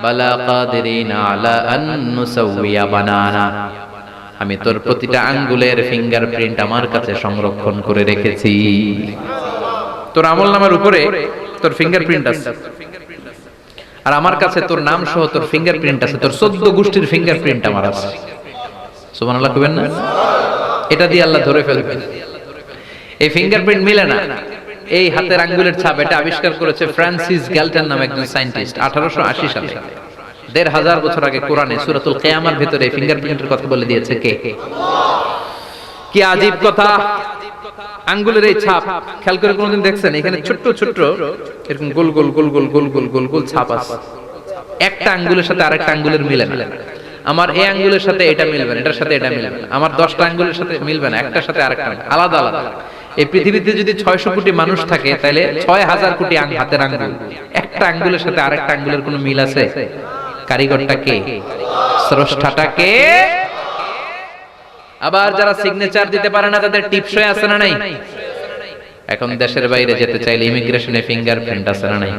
বালা কাদিরিনা আলা আন নুসাউইয়া বানানা। আমি তোর প্রতিটা আঙ্গুলের ফিঙ্গারপ্রিন্ট আমার কাছে সংরক্ষণ করে রেখেছি। তোর আমলনামার উপরে তোর ফিঙ্গারপ্রিন্ট আছে, আর আমার কাছে তোর নাম সহ তোর ফিঙ্গারপ্রিন্ট আছে, তোর 14 গোষ্ঠীর ফিঙ্গারপ্রিন্ট আমার আছে। সুবহানাল্লাহ কইবেন না? এটা দিয়ে আল্লাহ ধরে ফেলবেন। এই ফিঙ্গারপ্রিন্ট মিলে না, এই হাতের আঙ্গুলের ছাপ, এটা আবিষ্কার করেছে ফ্রান্সিস গ্যালটন নামে একজন সায়েন্টিস্ট 1880 সালে। 1500 বছর আগে কোরআনে সূরাতুল কিয়ামার ভিতরে ফিঙ্গারপ্রিন্টের কথা বলে দিয়েছে কে? কি আজীব কথা! আঙ্গুলের এই ছাপ খেয়াল করে কোনদিন দেখছেন? এখানে ছোট্ট ছোট্ট এরকম গোল গোল গোল গোল গোল গোল গোল গোল ছাপ আছে, একটা আঙ্গুলের সাথে আরেকটা আঙ্গুলের মিলে না। আমার এই আঙ্গুলের সাথে এটা মিলবে না, এটার সাথে এটা মিলবে না, আমার 10টা আঙ্গুলের সাথে মিলবে না, একটার সাথে আরেকটা আলাদা আলাদা। এই পৃথিবীতে যদি 600 কোটি মানুষ থাকে তাহলে 6000 কোটি হাতের আঙ্গুল, একটা আঙ্গুলের সাথে আরেকটা আঙ্গুলের কোনো মিল আছে? কারিগরটা কে? স্রষ্টাটা কে? আবার যারা সিগনেচার দিতে পারে না তাদের টিপসই আছে না নাই? এখন দেশের বাইরে যেতে চাইলে ইমিগ্রেশনে ফিঙ্গারপ্রিন্ট আছে না নাই?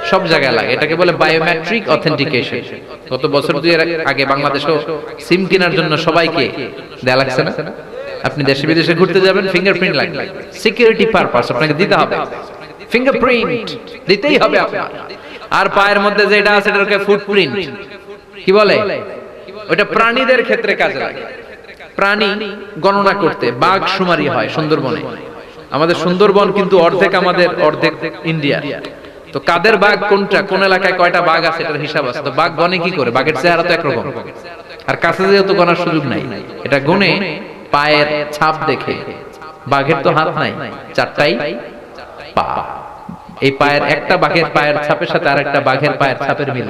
সব জায়গায় লাগে, এটাকে বলে বায়োমেট্রিক অথেন্টিকেশন। গত বছর দুয়ের আগে বাংলাদেশও সিম কেনার জন্য সবাইকে দেয়া লাগছে না? আপনি দেশে বিদেশে ঘুরতে যাবেন, ফিঙ্গারপ্রিন্ট লাগবে, সিকিউরিটি পারপাস আপনাকে দিতে হবে, ফিঙ্গারপ্রিন্ট দিতেই হবে আপনার। আর পায়ের মধ্যে যেটা আছে এটাকে ফুটপ্রিন্ট কি বলে? ওটা প্রাণীদের ক্ষেত্রে কাজে লাগে। প্রাণী গণনা করতে বাঘ শুমারি হয় সুন্দরবনে। আমাদের সুন্দরবন কিন্তু অর্ধেক আমাদের, অর্ধেক ইন্ডিয়া। তো কাদের বাঘ কোনটা, কোন এলাকায় কয়টা বাঘ আছে এটার হিসাব আছে। তো বাঘ গনে কি করে? বাঘের চেহারা তো একরকম, আর কাছে যেহেতু গনার সুযোগ নাই, এটা গনে পায়ের ছাপ দেখে। বাঘের তো হাত নাই, 4টাই পা। এই পায়ের একটা বাঘের পায়ের ছাপের সাথে আরেকটা বাঘের পায়ের ছাপের মিল।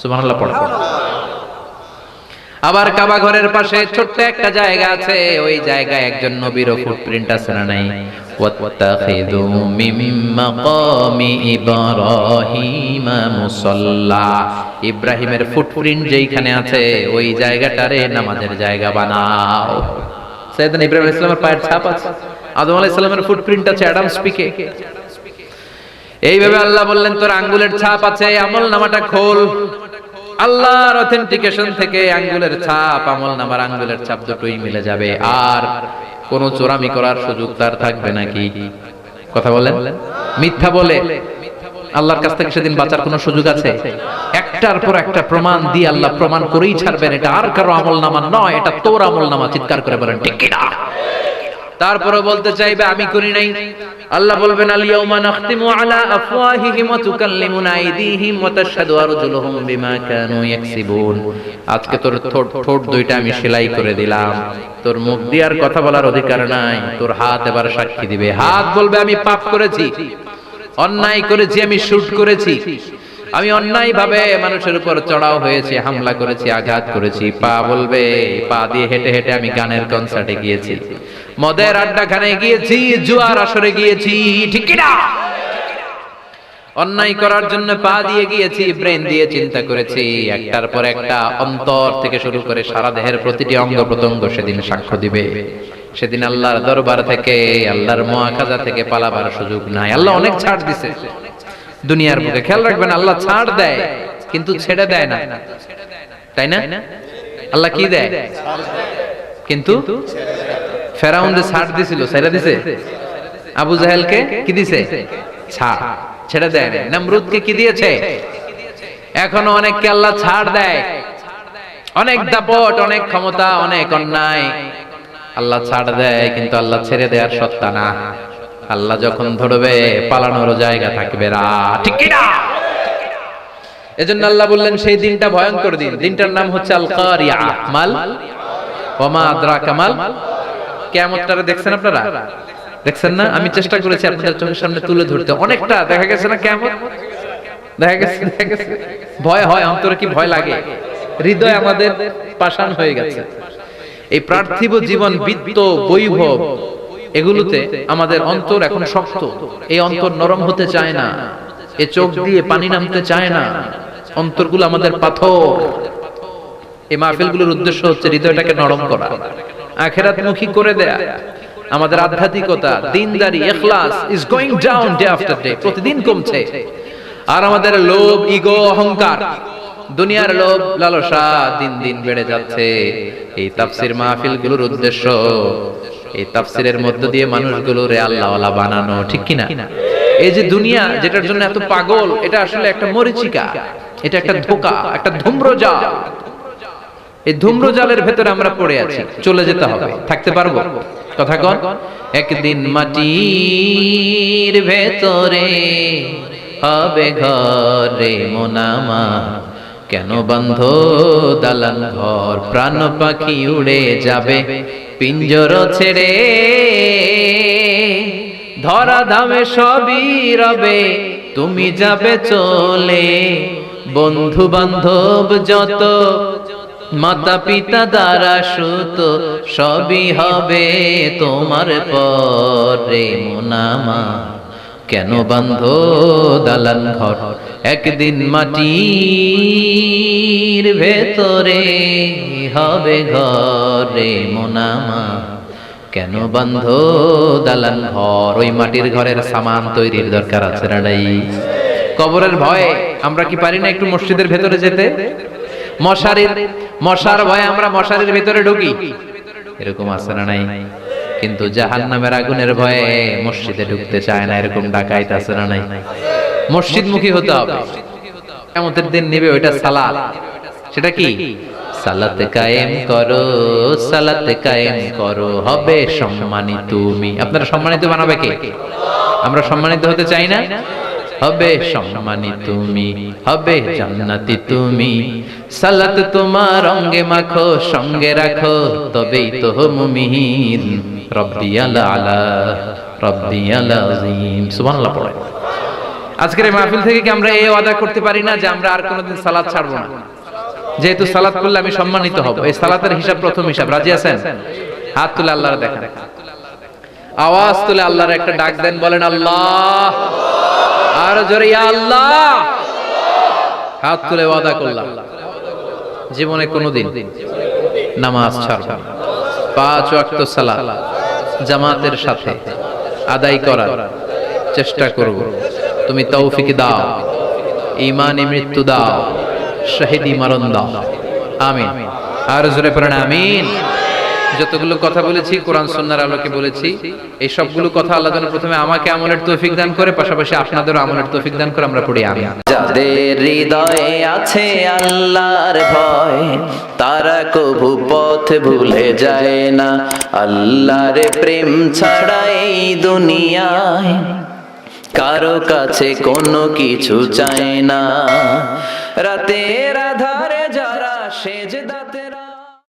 সুবহানাল্লাহ পড়ো। আবার কাবা ঘরের পাশে ছোট্ট একটা জায়গা আছে, ওই জায়গায় একজন নবীর ফুটপ্রিন্ট আছে না নাই? ওয়াত্তাখিযু মিন মাকামি ইব্রাহিম মুসাল্লা। ইব্রাহিমের ফুটপ্রিন্ট যেইখানে আছে ওই জায়গাটারে নামাজের জায়গা বানাও। সাইয়েদনা ইব্রাহিম আলাইহিস সালামের পায়ের ছাপ আছে, আদম আলাইহিস সালামের ফুটপ্রিন্ট আছে অ্যাডামস পিকে। এইভাবে আল্লাহ বললেন তোর আঙ্গুলের ছাপ আছে, আমলনামাটা খোল। আল্লাহর অথেন্টিকেশন থেকে আঙ্গুলের ছাপ, আমলনামার আঙ্গুলের ছাপ দুটোই মিলে যাবে। আর কোন চোরামি করার সুযোগ তার থাকবে নাকি? কথা বলেন। মিথ্যা বলে আল্লাহর কাছ থেকে সেদিন বাঁচার কোন সুযোগ আছে? একটার পর একটা প্রমাণ দিয়ে আল্লাহ প্রমাণ করেই ছাড়বেন এটা আর কারো আমলনামা নয়, এটা তোর আমলনামা। চিৎকার করে বলেন ঠিক কিনা? তারপরে বলতে চাইবে আমি করি নাই। আল্লাহ বলবেন আল ইয়াউমা নাখতিমু আলা আফওয়াহিহিম ওয়া তুকাল্লিমুনা আইদিহিম ওয়া তাশহাদু আরজুলুহুম বিমা কানু ইয়াকসিবুন। আজকে তোর ঠোঁট দুইটা আমি সেলাই করে দিলাম, তোর মুখ দিয়ে আর কথা বলার অধিকার নাই। তোর হাত এবার সাক্ষী দিবে। হাত বলবে আমি পাপ করেছি, অন্যায় করেছি, আমি শুট করেছি। আমি অন্যায় ভাবে মানুষের উপর চড়াও হয়েছি, হামলা করেছি, আঘাত করেছি। পা বলবে, পা দিয়ে হেঁটে হেঁটে আমি গানের কনসার্টে গিয়েছি, মদের আড্ডাখানে গিয়েছি, জুয়ার আসরে গিয়েছি, ঠিক কি না? অন্যায় করার জন্য পা দিয়ে গিয়েছি, ব্রেন দিয়ে চিন্তা করেছি, একটার পর একটা অন্তর থেকে শুরু করে সারা দেহের প্রতিটি অঙ্গ প্রত্যঙ্গ সেদিন সাক্ষ্য দিবে। সেদিন আল্লাহর দরবার থেকে, আল্লাহর মুআখাজা থেকে পালাবার সুযোগ নাই। আল্লাহ অনেক ছাড় দিছে দুনিয়ার বুকে, খেয়াল রাখবেন, আল্লাহ ছাড় দেয় কিন্তু ছেড়ে দেয় না, তাই না? আল্লাহ কি দেয়? কিন্তু ফেরাউন যে ছাড় দিছিল, ছেড়ে দিছে। আবু জাহেলকে কি দিছে? ছাড়, ছেড়ে দেয় না। নমরুদকে কি দিয়েছে? এখনো অনেককে আল্লাহ ছাড় দেয়। অনেক দাপট, অনেক ক্ষমতা, অনেক অন্যায় আল্লাহ ছাড় দেয়, কিন্তু আল্লাহ ছেড়ে দেওয়ার সত্তা না। আল্লাহ যখন ধরবে পালানোর জায়গা থাকবে না, ঠিক কি না? এজন্য আল্লাহ বললেন সেই দিনটা ভয়ঙ্কর দিন। দিনটার নাম হচ্ছে আল কারিয়া। মাল ওয়া মা আদরাকা মাল। কিয়ামতটা দেখছেন আপনারা? দেখছেন না? আমি চেষ্টা করেছি আপনাদের চোখের সামনে তুলে ধরতে। অনেকটা দেখা গেছে না কিয়ামত? দেখা গেছে, দেখা গেছে। ভয় হয়, অন্তরে কি ভয় লাগে? হৃদয় আমাদের পাষাণ হয়ে গেছে। এই পার্থিব জীবন, বিত্ত, বৈভব, এগুলোতে আমাদের অন্তর এখন শক্ত। এই অন্তর নরম হতে চায় না, এ চোখ দিয়ে পানি নামতে চায় না, অন্তরগুলো আমাদের পাথর। এই মাহফিলগুলোর উদ্দেশ্য হচ্ছে হৃদয়টাকে নরম করা, আখিরাতমুখী করে দেয়া। আমাদের আধ্যাত্মিকতা, দিনদারি, ইখলাস is going down day after day, প্রতিদিন কমছে। আর আমাদের লোভ, ইগো, অহংকার, দুনিয়ার লোভ, লালসা দিন দিন বেড়ে যাচ্ছে। এই তাফসীর মাহফিলগুলোর উদ্দেশ্য এই তাফসীরের মধ্য দিয়ে মানুষগুলোরে আল্লাহওয়ালা বানানো, ঠিক কি না? এই যে দুনিয়া যেটার জন্য এত পাগল, এটা আসলে একটা মরিচিকা, এটা একটা ধোঁকা, একটা ধূম্রজাল। এই ধূম্রজালের ভেতরে আমরা পড়ে আছি, চলে যেতে হবে। থাকতে পারবো? কথা কন। একদিন মাটির ভেতরে হবে ঘরে মোনামা, কেন বন্ধ দালান ঘর, প্রাণ পাখি উড়ে যাবে পিঞ্জর ছেড়ে, ধরা ধামে সবই রবে তুমি যাবে চলে, বন্ধু বান্ধব যত, মাতা পিতা দ্বারা সুত, সবই হবে তোমার পরে মোনামা, কেন বান্ধ দালান ঘর, একদিন মাটির ভেতরে হবে ঘরে মোনামা, কেন বান্ধ দালান ঘর। ওই মাটির ঘরের সামান তৈরির দরকার আছে না নাই? কবরের ভয়ে আমরা কি পারি না একটু মসজিদের ভেতরে যেতে? মশার ভয়ে আমরা মশারির ভেতরে ঢুকি, এরকম আছে না নাই? কিন্তু জাহান্নামের আগুনের ভয়ে মসজিদে ঢুকতে চায় না, এরকম ডাকাইত আছে না নাই? মসজিদমুখী হতে হবে। কিয়ামতের দিন নেবে ওইটা সালাত। সেটা কি? সালাত কায়েম করো, সালাত কায়েম করো, হবে সম্মানিত তুমি। আপনারা সম্মানিত বানাবে কে? আমরা সম্মানিত হতে চাই না? হবে সম্মানিত তুমি, হবে জান্নাতি তুমি, সালাত তোমার অঙ্গে মাখো, সঙ্গে রাখো, তবেই তো মুমিন। রব্বিয়াল আলা, রব্বিয়াল আযীম। সুবহানাল্লাহ পড়ে। আজকের এই মাহফিল থেকে কি আমরা এই ওয়াদা করতে পারি না যে আমরা আর কোনোদিন সালাত ছাড়বো না? যেহেতু সালাত করলে আমি সম্মানিত হব, এই সালাতের হিসাব, প্রথম হিসাব। রাজি আছেন? হাত তুলে আল্লাহর দেখান, আওয়াজ তুলে আল্লাহর একটা ডাক দেন, বলেন আল্লাহ। আর জোরে ইয়া আল্লাহ। হাত তুলে ওয়াদা করলাম জীবনে কোনোদিন নামাজ ছাড়ব না, 5 ওয়াক্ত সালাত জামাতের সাথে আদায় করার চেষ্টা করব। তুমি তৌফিক দাও, ঈমানে মৃত্যু দাও, শহীদি মরণ দাও, আমিন। আর জোরে পড়েন আমিন। যতগুলো কথা বলেছি কোরআন সুন্নাহর আলোকে বলেছি। এই সবগুলো কথা আল্লাহ যেন প্রথমে আমাকে আমলের তৌফিক দান করে, পাশাপাশি আপনাদেরও আমলের তৌফিক দান করে। আমরা পড়ি আমিন। যাদের হৃদয়ে আছে আল্লাহর ভয়, তারা কভু পথ ভুলে যায় না। আল্লাহর প্রেম ছাড়া এই দুনিয়ায় কারো কাছে কোনো কিছু চায় না। রাতের আধারে